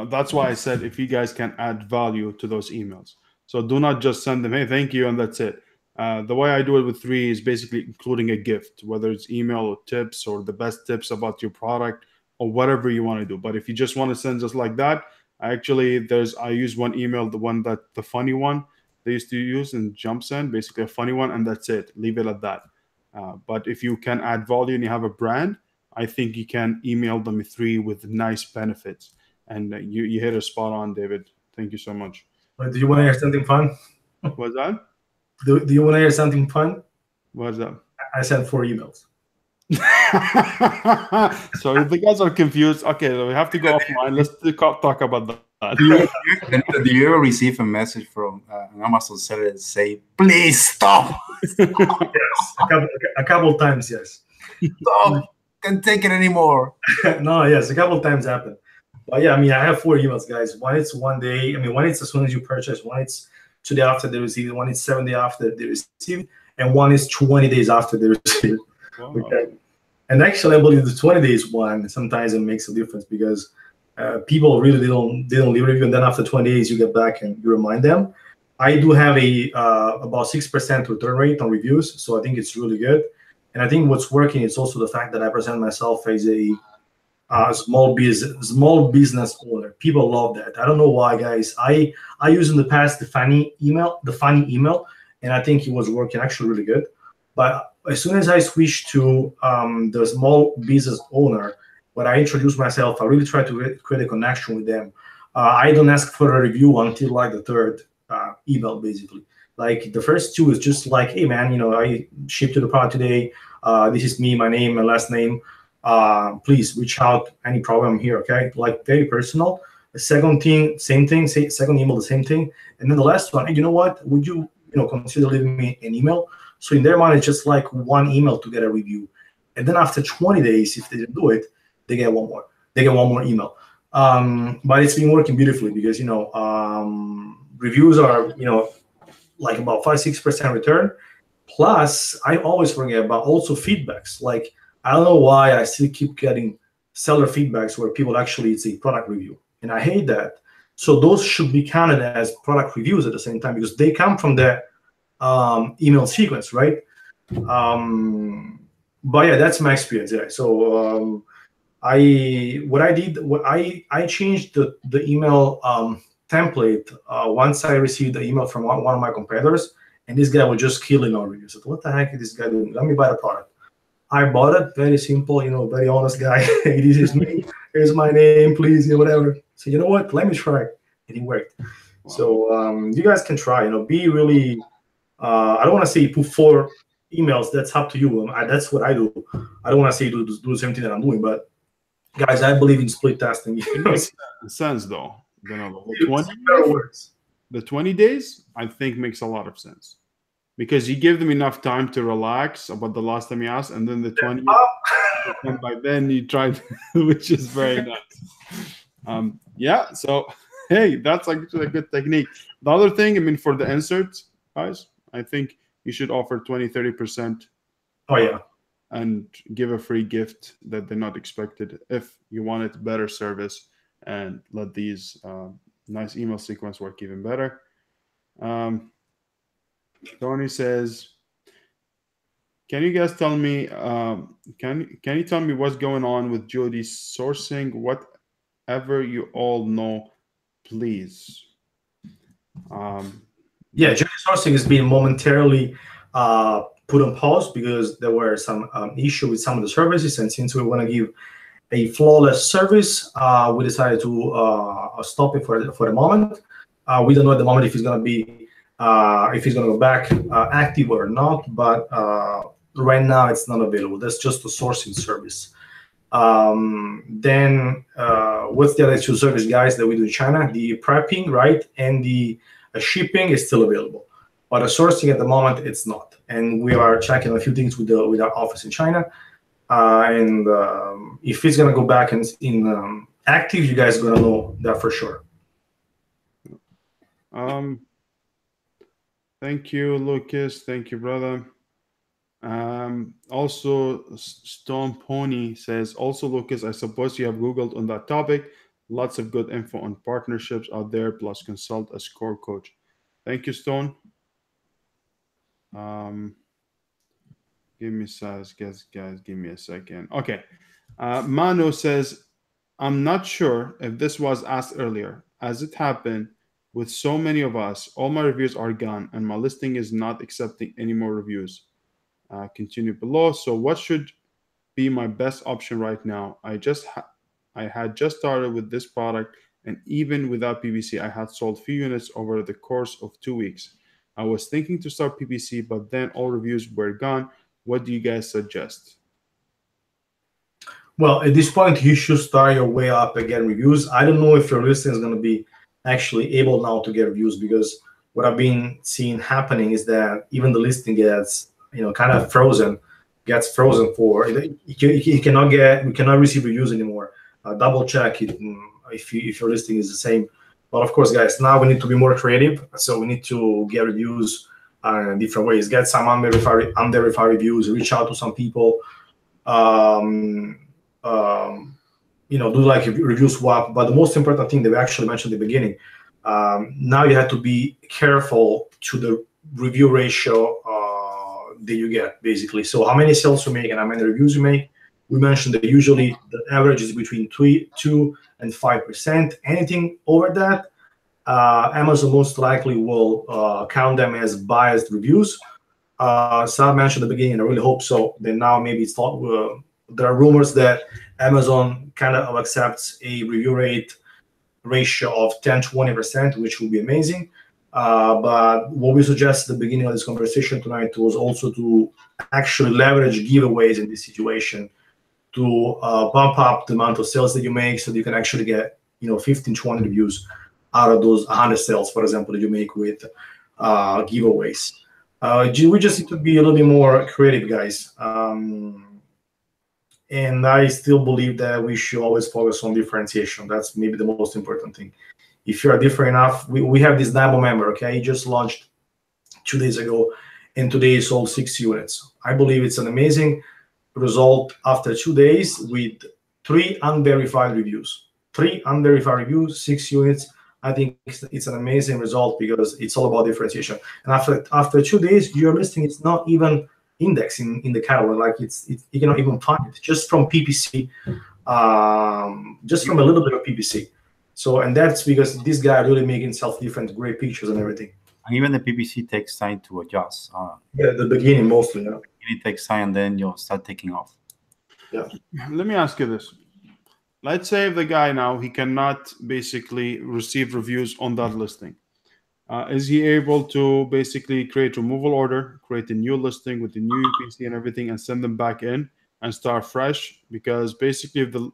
that's why I said if you guys can add value to those emails. So do not just send them, hey, thank you, and that's it. The way I do it with three is basically including a gift, whether it's email or tips or the best tips about your product or whatever you want to do. But if you just want to send just like that, I use one email, the funny one they used to use in Jump Send, basically a funny one, and that's it. Leave it at that. But if you can add value and you have a brand, I think you can email them three with nice benefits. And you hit a spot on, David. Thank you so much. Do you want to hear something fun? What's that? Do you want to hear something fun? What's that? I sent 4 emails. So if the guys are confused, okay, we have to go offline. Let's talk about that. Do you ever receive a message from an Amazon seller that say, "Please stop"? Yes, a couple times, yes. Stop! Can't take it anymore. No, yes, a couple times happened. But yeah, I mean, I have 4 emails, guys. One it's one day. I mean, one it's as soon as you purchase. One it's 2 days after they receive it. One it's 7 days after they receive it, and one is 20 days after they receive it. Wow. Okay. And actually, I believe the 20 days one sometimes it makes a difference because people really they don't leave a review, and then after 20 days you get back and you remind them. I do have a about 6% return rate on reviews, so I think it's really good. And I think what's working is also the fact that I present myself as a small business owner. People love that. I don't know why, guys. I used in the past the funny email, and I think it was working actually really good. But as soon as I switched to the small business owner, when I introduce myself, I really try to create a connection with them. I don't ask for a review until like the 3rd email, basically. Like the first 2 is just like, hey man, I shipped you the product today. This is me, my name, my last name. Please reach out. Any problem here, okay? Like very personal. The second thing, same thing. Second email, the same thing. And then the last one, hey, you know what? Would you consider leaving me an email? So in their mind, it's just like 1 email to get a review. And then after 20 days, if they didn't do it, they get one more. They get one more email. But it's been working beautifully because reviews are like about 5-6% return. Plus, I always forget about also feedbacks. Like I don't know why I still keep getting seller feedbacks where people actually it's a product review, and I hate that. So those should be counted as product reviews at the same time because they come from the email sequence, right? But yeah, that's my experience. Yeah. So I changed the email template once I received the email from one of my competitors, and this guy was just killing our reviews. I said, what the heck is this guy doing? Let me buy the product. I bought it. Very simple, very honest guy. This is me. Here's my name, please, whatever. So you know what? Let me try. And it worked. Wow. So you guys can try. Be really. I don't want to say put 4 emails. That's up to you. That's what I do. I don't want to say do the same thing that I'm doing, but guys, I believe in split testing. It makes sense though. The 20 days, I think, makes a lot of sense because you give them enough time to relax about the last time you asked, and then the 20, and by then you tried, which is very nice. Yeah, so hey, that's actually a good technique. The other thing, I mean, for the inserts, guys, I think you should offer 20-30%. Oh yeah. And give a free gift that they're not expected if you wanted better service, and let these nice email sequence work even better. Tony says, can you guys tell me, can you tell me what's going on with Jody sourcing? Whatever you all know, please. Yeah, Jody sourcing has been momentarily put on pause because there were some issue with some of the services, and since we want to give a flawless service, we decided to stop it for the moment. We don't know at the moment if it's going to be if it's going to go back active or not, but right now it's not available. That's just a sourcing service. Then what's the other 2 service, guys, that we do in China? The prepping, right, and the shipping is still available. But the sourcing at the moment, it's not. And we are checking a few things with our office in China. And if it's going to go back in active, you guys are going to know that for sure. Um, thank you, Lucas. Thank you, brother. Also, Stone Pony says, also, Lucas, I suppose you have Googled on that topic. Lots of good info on partnerships out there, plus consult a score coach. Thank you, Stone. Um, give me size, guys, give me a second. Okay. Mano says, I'm not sure if this was asked earlier. As it happened with so many of us, all my reviews are gone and my listing is not accepting any more reviews. Continue below. So, what should be my best option right now? I had just started with this product, and even without PPC, I had sold few units over the course of 2 weeks. I was thinking to start PPC, but then all reviews were gone. What do you guys suggest? Well, at this point, you should start your way up and get reviews. I don't know if your listing is going to be actually able now to get reviews, because what I've been seeing happening is that even the listing gets, kind of frozen, for you cannot receive reviews anymore. Double check it if your listing is the same. But of course, guys, now we need to be more creative. So we need to get reviews in different ways. Get some unverified reviews. Reach out to some people. Do like a review swap. But the most important thing that we actually mentioned at the beginning, now you have to be careful to the review ratio that you get, basically. So how many sales you make and how many reviews you make. We mentioned that usually the average is between 2 and 5%. Anything over that, Amazon most likely will count them as biased reviews. Saad mentioned at the beginning, and I really hope so, that now maybe it's not. There are rumors that Amazon kind of accepts a review rate ratio of 10-20%, which would be amazing. But what we suggest at the beginning of this conversation tonight was also to actually leverage giveaways in this situation to bump up the amount of sales that you make, so that you can actually get 15, 20 reviews out of those 100 sales, for example, that you make with giveaways. We just need to be a little bit more creative, guys. And I still believe that we should always focus on differentiation. That's maybe the most important thing. If you are different enough, we have this Dynamo member, okay? He just launched 2 days ago, and today he sold 6 units. I believe it's an amazing result after 2 days with 3 unverified reviews. 3 unverified reviews, 6 units. I think it's an amazing result because it's all about differentiation. And after 2 days, your listing is not even indexed in the catalog. Like you cannot even find it just from PPC, just from a little bit of PPC. So, and that's because this guy really making himself different, great pictures and everything. And even the PPC takes time to adjust. Yeah, the beginning mostly. Yeah. It takes time, and then you'll start taking off. Yeah. Let me ask you this. Let's say the guy now, he cannot basically receive reviews on that listing. Is he able to basically create removal order, create a new listing with the new UPC and everything, and send them back in and start fresh? Because basically, if the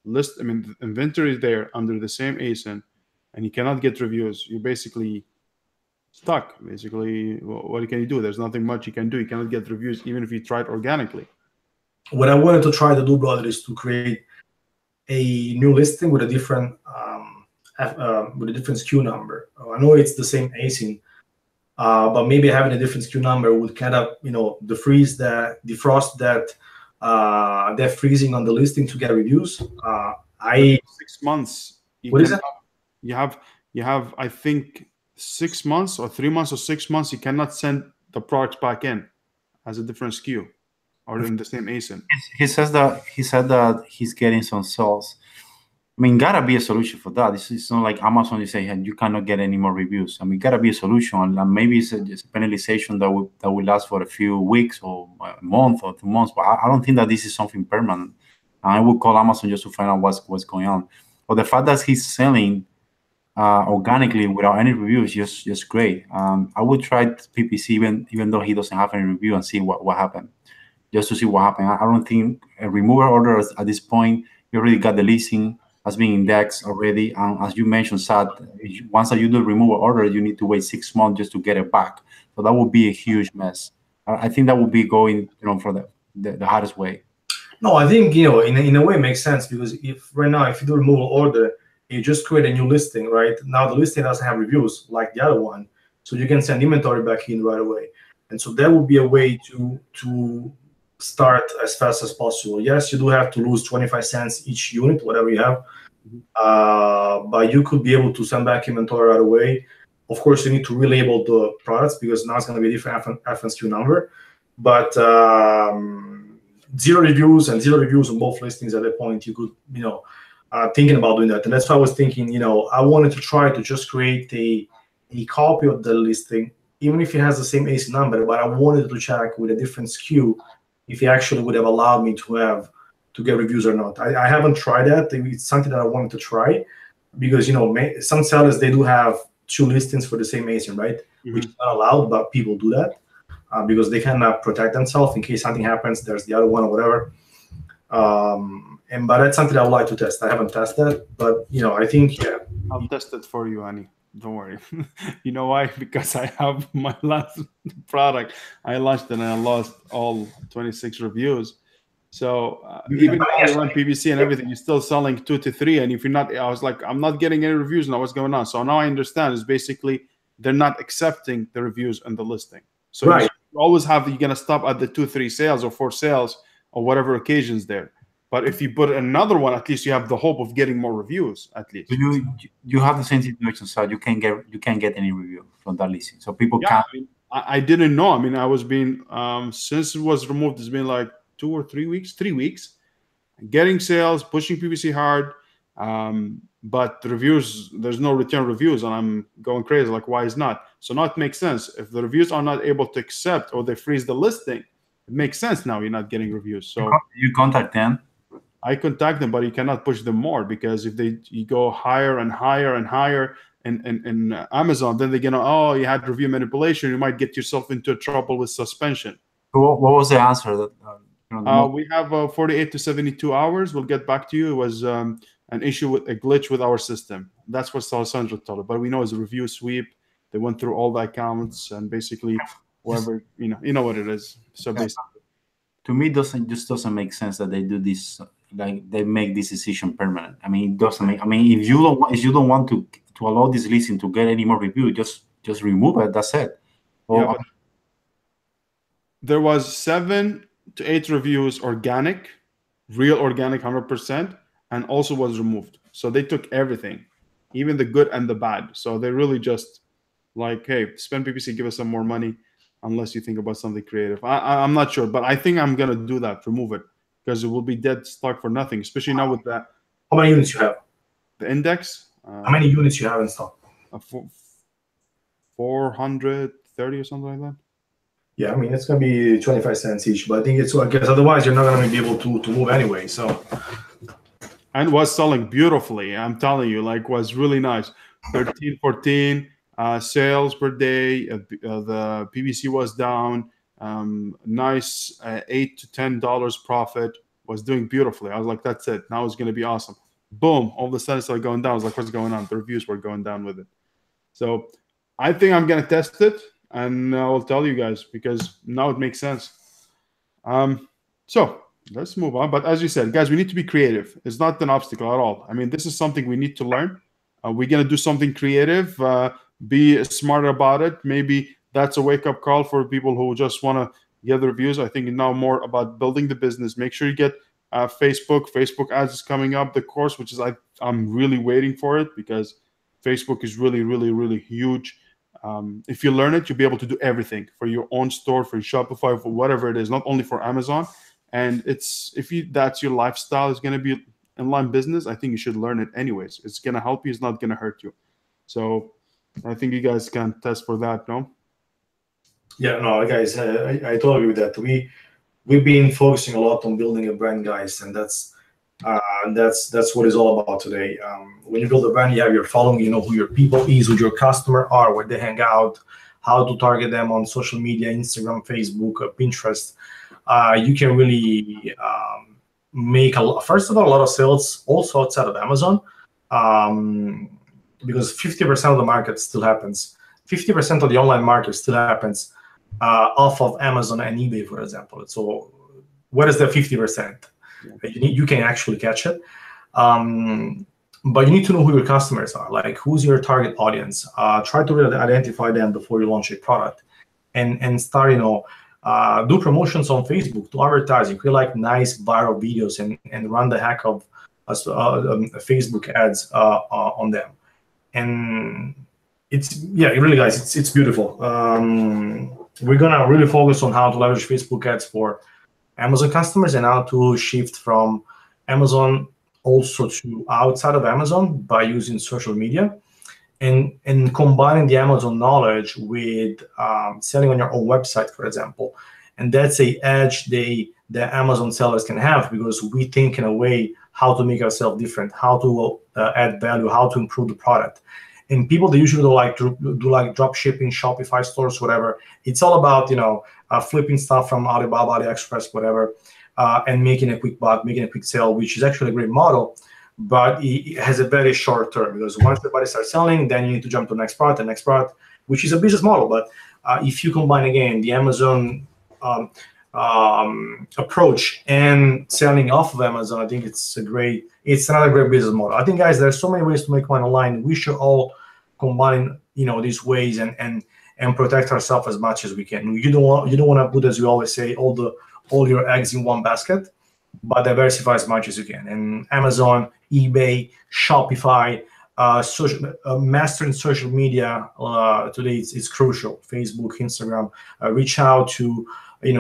the inventory is there under the same ASIN, and you cannot get reviews, you're basically stuck. Basically, what can you do? There's nothing much you can do. You cannot get reviews even if you try it organically. What I wanted to try to do, brother, is to create a new listing with a different SKU number. I know it's the same ASIN, but maybe having a different SKU number would kind of defrost that freezing on the listing to get reviews. 6 months. What is it? You have I think 6 months or 3 months or 6 months. You cannot send the products back in as a different SKU or in the same ASIN. He said that he's getting some sales. I mean, gotta be a solution for that. It's not like Amazon. You say, hey, you cannot get any more reviews. I mean, gotta be a solution. And maybe it's a penalization that will last for a few weeks or a month or 2 months. But I don't think that this is something permanent. And I would call Amazon just to find out what's going on. But the fact that he's selling organically without any reviews is just great. I would try PPC even though he doesn't have any review and see what happened, just to see what happened. I don't think a removal order at this point. You already got the listing has been indexed already. As you mentioned, Saad, once that you do removal order, you need to wait 6 months just to get it back. So that would be a huge mess. I think that would be going, for the hardest way. No, I think in a way it makes sense, because if right now if you do removal order you just create a new listing, right? Now the listing doesn't have reviews like the other one, so you can send inventory back in right away. And so that would be a way to start as fast as possible. Yes, you do have to lose 25 cents each unit, whatever you have, but you could be able to send back inventory right away. Of course, you need to relabel the products because now it's going to be a different FNSQ number. But 0 reviews and 0 reviews on both listings at that point, you could, thinking about doing that. And that's why I was thinking, I wanted to try to just create a copy of the listing, even if it has the same AC number, but I wanted to check with a different SKU if it actually would have allowed me to get reviews or not. I haven't tried that. It's something that I wanted to try because, some sellers, they do have 2 listings for the same ASIN, right? Which is not allowed, but people do that because they cannot protect themselves in case something happens. There's the other one or whatever. But that's something I would like to test. I haven't tested it, but I think I'll test it for you, Annie. Don't worry. You know why? Because I have my last product. I launched it and I lost all 26 reviews. So even though I run PPC and everything, you're still selling 2 to 3. And if you're not, I was like, I'm not getting any reviews now. What's going on? So now I understand. Is basically they're not accepting the reviews and the listing. So right. You always have, you're gonna stop at the 2, 3 sales or 4 sales or whatever occasions there. But if you put another one, at least you have the hope of getting more reviews. At least you have the same situation, so you can't get any review from that listing. So people can't. I didn't know. I mean, I was being since it was removed, it's been like 2 or 3 weeks, 3 weeks, getting sales, pushing PPC hard. But the reviews, there's no return reviews, and I'm going crazy. Like, why is not? So now it makes sense. If the reviews are not able to accept or they freeze the listing, it makes sense now you're not getting reviews. So you contact them. I contact them, but you cannot push them more because if you go higher and higher and higher in Amazon, then they're gonna, oh, you had review manipulation. You might get yourself into trouble with suspension. What was the answer? That we have 48 to 72 hours. We'll get back to you. It was an issue with a glitch with our system. That's what Alessandro told us. But we know it's a review sweep. They went through all the accounts and basically whoever, you know what it is. So basically, to me, doesn't make sense that they do this. Like they make this decision permanent. I mean, it doesn't make. I mean, if you don't want to allow this listing to get any more review, just remove it. That's it. Yeah, there was 7 to 8 reviews organic, real organic, 100%, and also was removed. So they took everything, even the good and the bad. So they really just like, hey, spend PPC, give us some more money, unless you think about something creative. I'm not sure, but I think I'm gonna do that, remove it. Because it will be dead stock for nothing, especially now with that. How many units you have? The index. How many units you have in stock? 430 or something like that. Yeah, I mean it's gonna be 25 cents each, but I think it's because otherwise you're not gonna be able to move anyway. So. And was selling beautifully. I'm telling you, like was really nice. 13, 14 sales per day. The PVC was down. Nice $8 to $10 profit, was doing beautifully. I was like, that's it. Now it's going to be awesome. Boom. All of a sudden it started going down. I was like, what's going on? The reviews were going down with it. So I think I'm going to test it and I will tell you guys because now it makes sense. So let's move on. But as you said, guys, we need to be creative. It's not an obstacle at all. I mean, this is something we need to learn. We're going to do something creative, be smarter about it. Maybe that's a wake-up call for people who just want to get the reviews. I think now more about building the business. Make sure you get Facebook ads is coming up, the course, which is I'm really waiting for it because Facebook is really, really, really huge. If you learn it, you'll be able to do everything for your own store, for your Shopify, for whatever it is, not only for Amazon. And that's your lifestyle, is going to be online business, I think you should learn it anyways. It's going to help you. It's not going to hurt you. So I think you guys can test for that, no? Yeah, no, guys, I totally agree with that. We've been focusing a lot on building a brand, guys, and that's what it's all about today. When you build a brand, you have your following, you know who your people is, who your customer are, where they hang out, how to target them on social media, Instagram, Facebook, Pinterest. You can really make first of all, a lot of sales also outside of Amazon, because 50% of the market still happens. 50% of the online market still happens off of Amazon and eBay, for example. So what is the 50%? You can actually catch it. but you need to know who your customers are, like who's your target audience. Try to really identify them before you launch a product, and start, do promotions on Facebook, to advertising, create like nice viral videos, and run the heck of Facebook ads on them. And really, guys, it's beautiful. We're gonna really focus on how to leverage Facebook ads for Amazon customers, and how to shift from Amazon also to outside of Amazon by using social media, and combining the Amazon knowledge with selling on your own website, for example. And that's a edge the Amazon sellers can have, because we think in a way how to make ourselves different, how to add value, how to improve the product. And people, they usually do like drop shipping, Shopify stores, whatever. It's all about flipping stuff from Alibaba, AliExpress, whatever, and making a quick buck, making a quick sale, which is actually a great model, but it has a very short term, because once everybody starts selling, then you need to jump to the next product, which is a business model. But if you combine again the Amazon approach and selling off of Amazon, I think it's another great business model. I think, guys, there's so many ways to make money online. We should all combine these ways and protect ourselves as much as we can. You don't want to put, as we always say, all your eggs in one basket, but diversify as much as you can. And Amazon, eBay, Shopify, mastering social media today is crucial. Facebook, Instagram, reach out to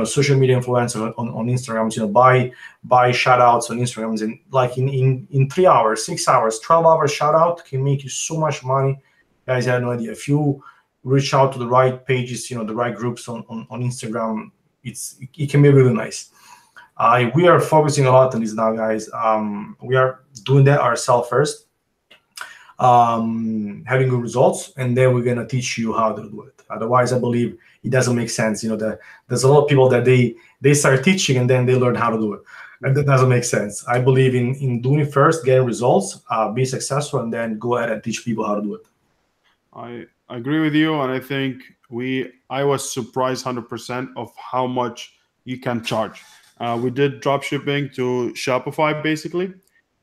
social media influencers on Instagram. Buy shout outs on Instagrams, and like in 3 hours, 6 hours, 12 hours shout out can make you so much money. Guys, I have no idea. If you reach out to the right pages, the right groups on Instagram, it can be really nice. We are focusing a lot on this now, guys. We are doing that ourselves first, having good results, and then we're gonna teach you how to do it. Otherwise, I believe it doesn't make sense. There's a lot of people that they start teaching and then they learn how to do it, and that doesn't make sense. I believe in doing it first, getting results, be successful, and then go ahead and teach people how to do it. I agree with you, and I think I was surprised 100% of how much you can charge. We did drop shipping to Shopify basically,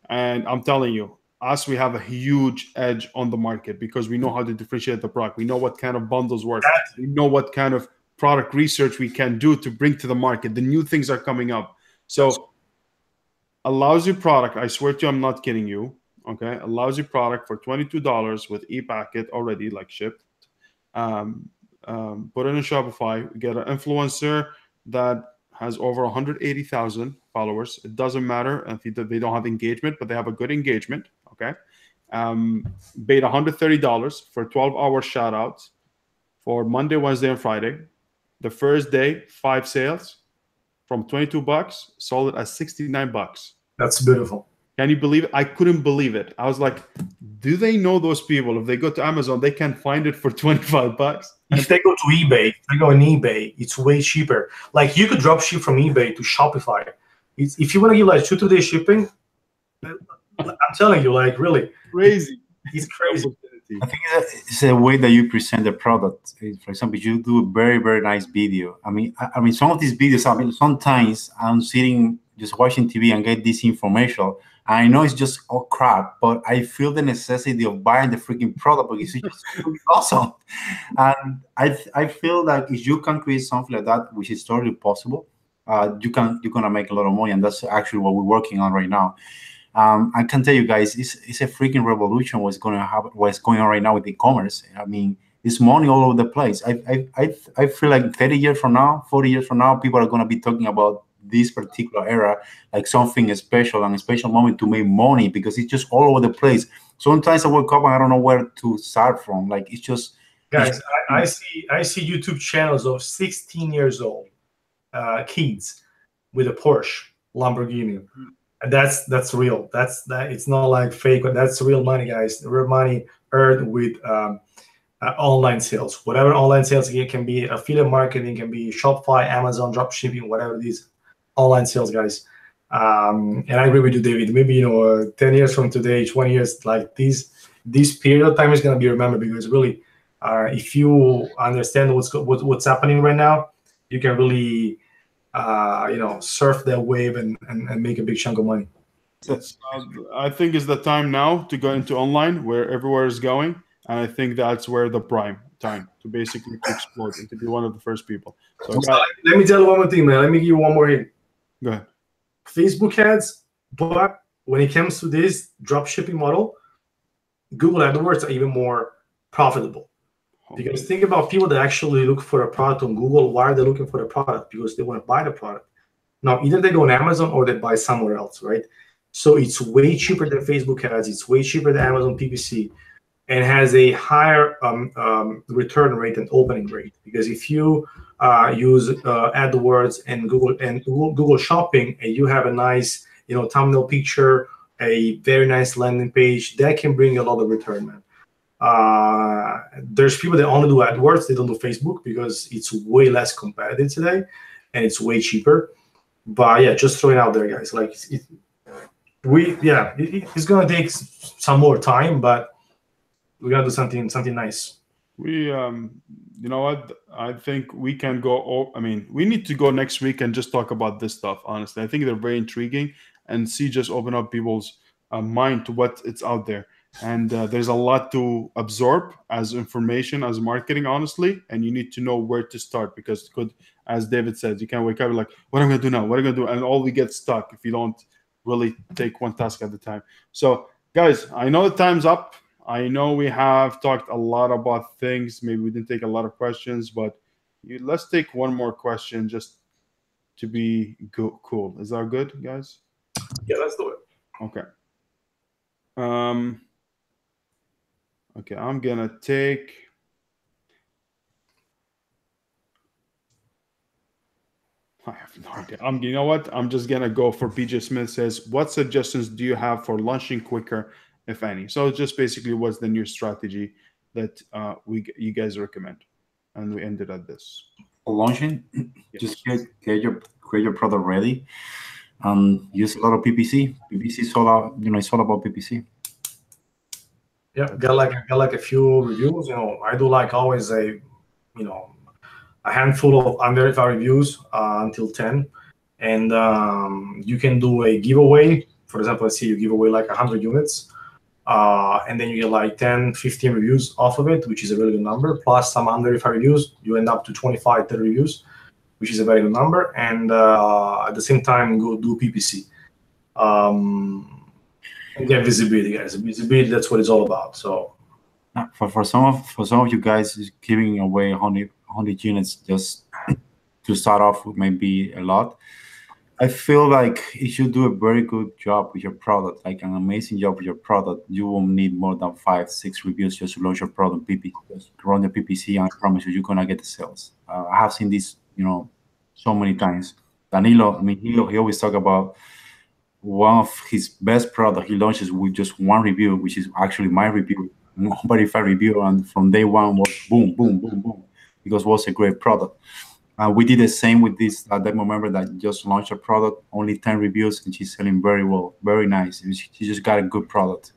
and I'm telling you, we have a huge edge on the market because we know how to differentiate the product. We know what kind of bundles work. We know what kind of product research we can do to bring to the market. The new things are coming up. So a lousy product, I swear to you, I'm not kidding you. Okay, a lousy product for $22 with e-packet already like shipped. Put it in Shopify. Get an influencer that has over 180,000 followers. It doesn't matter if they don't have engagement, but they have a good engagement. Okay, paid $130 for 12-hour shout outs for Monday, Wednesday, and Friday. The first day, 5 sales from $22, sold it at $69. That's beautiful. Can you believe it? I couldn't believe it. I was like, do they know those people? If they go to Amazon, they can find it for $25. If they go to eBay, it's way cheaper. Like, you could drop ship from eBay to Shopify. If you want to give like 2-3 shipping, I'm telling you, like, really crazy. It's crazy. I think it's a way that you present the product. For example, you do a very, very nice video. I mean, some of these videos, sometimes I'm sitting just watching TV and get this information. I know it's just all crap, but I feel the necessity of buying the freaking product because it's just really awesome. And I feel that if you can create something like that, which is totally possible, you're gonna make a lot of money, and that's actually what we're working on right now. I can tell you guys, it's a freaking revolution. What's going on right now with e-commerce? I mean, it's money all over the place. I feel like 30 years from now, 40 years from now, people are going to be talking about this particular era like something special and a special moment to make money, because it's just all over the place. Sometimes I wake up and I don't know where to start from. Like, it's just, guys, I see YouTube channels of 16 years old kids with a Porsche Lamborghini. And that's real. It's not like fake, but that's real money, guys. Real money earned with online sales. Whatever online sales, it can be affiliate marketing, can be Shopify, Amazon, drop shipping, whatever it is. Online sales, guys. And I agree with you, David. Maybe 10 years from today, 20 years, like this period of time is going to be remembered, because really, if you understand what's happening right now, you can really surf that wave and make a big chunk of money. I think is the time now to go into online where everywhere is going, and I think that's where the prime time to basically to explode and to be one of the first people. So let me tell you one more thing, man. Let me give you one more hint. Go ahead. Facebook ads, but when it comes to this drop shipping model, Google AdWords are even more profitable. Because think about people that actually look for a product on Google. Why are they looking for the product? Because they want to buy the product. Now, either they go on Amazon or they buy somewhere else, right? So it's way cheaper than Facebook ads. It's way cheaper than Amazon PPC, and has a higher return rate and opening rate. Because if you use AdWords and Google Shopping, and you have a nice, thumbnail picture, a very nice landing page, that can bring a lot of return, man. There's people that only do AdWords, they don't do Facebook because it's way less competitive today and it's way cheaper. But yeah, just throwing it out there, guys. Like it's gonna take some more time, but we gotta do something nice. We you know what, I think we can go. I mean, we need to go next week and just talk about this stuff. Honestly, I think they're very intriguing and just open up people's mind to what it's out there. And there's a lot to absorb as information, as marketing, honestly, and you need to know where to start, because it could, as David said, you can't wake up like, what am I going to do now, what am I going to do, and all we get stuck if you don't really take one task at a time. So guys, I know the time's up. I know we have talked a lot about things, maybe we didn't take a lot of questions, but let's take one more question just to be cool. Is that good, guys? Yeah, let's do it. Okay. Okay, I'm gonna take. I have no idea. You know what? I'm just gonna go for PJ Smith says, what suggestions do you have for launching quicker, if any? So just basically, what's the new strategy that you guys recommend? And we ended at this. For launching, Yes. just create your product ready, and use a lot of PPC. PPC is all it's all about PPC. Yeah, got like a few reviews. I do like always a handful of unverified reviews until 10, and you can do a giveaway. For example, let's say you give away like 100 units, and then you get like 10, 15 reviews off of it, which is a really good number. Plus some unverified reviews, you end up to 25, 30 reviews, which is a very good number. And at the same time, go do PPC. And get visibility, guys. Visibility, that's what it's all about. So for some of you guys, giving away 100 units just to start off with may be a lot. I feel like if you do a very good job with your product, like an amazing job with your product, you won't need more than 5, 6 reviews just to launch your product. Just run the PPC, and I promise you're gonna get the sales. I have seen this, so many times. Danilo, he always talk about one of his best product he launches with just one review, which is actually my review, verified review, and from day one was boom, boom, boom, boom, because it was a great product. We did the same with this demo member that just launched a product, only 10 reviews, and she's selling very well, very nice. She just got a good product.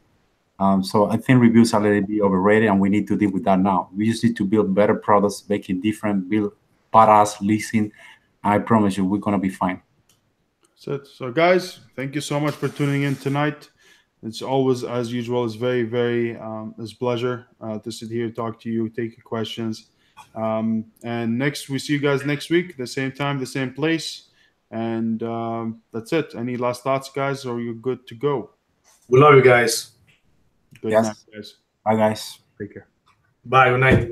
So I think reviews are a little bit overrated, and we need to deal with that now. We just need to build better products, make it different, build badass leasing. I promise you, we're gonna be fine. So guys, thank you so much for tuning in tonight. It's always, as usual, it's very, very it's a pleasure to sit here, talk to you, take your questions. And we see you guys next week, the same time, the same place. And that's it. Any last thoughts, guys, or you're good to go? We love you guys. Good night, guys. Bye, guys. Take care. Bye. Good night.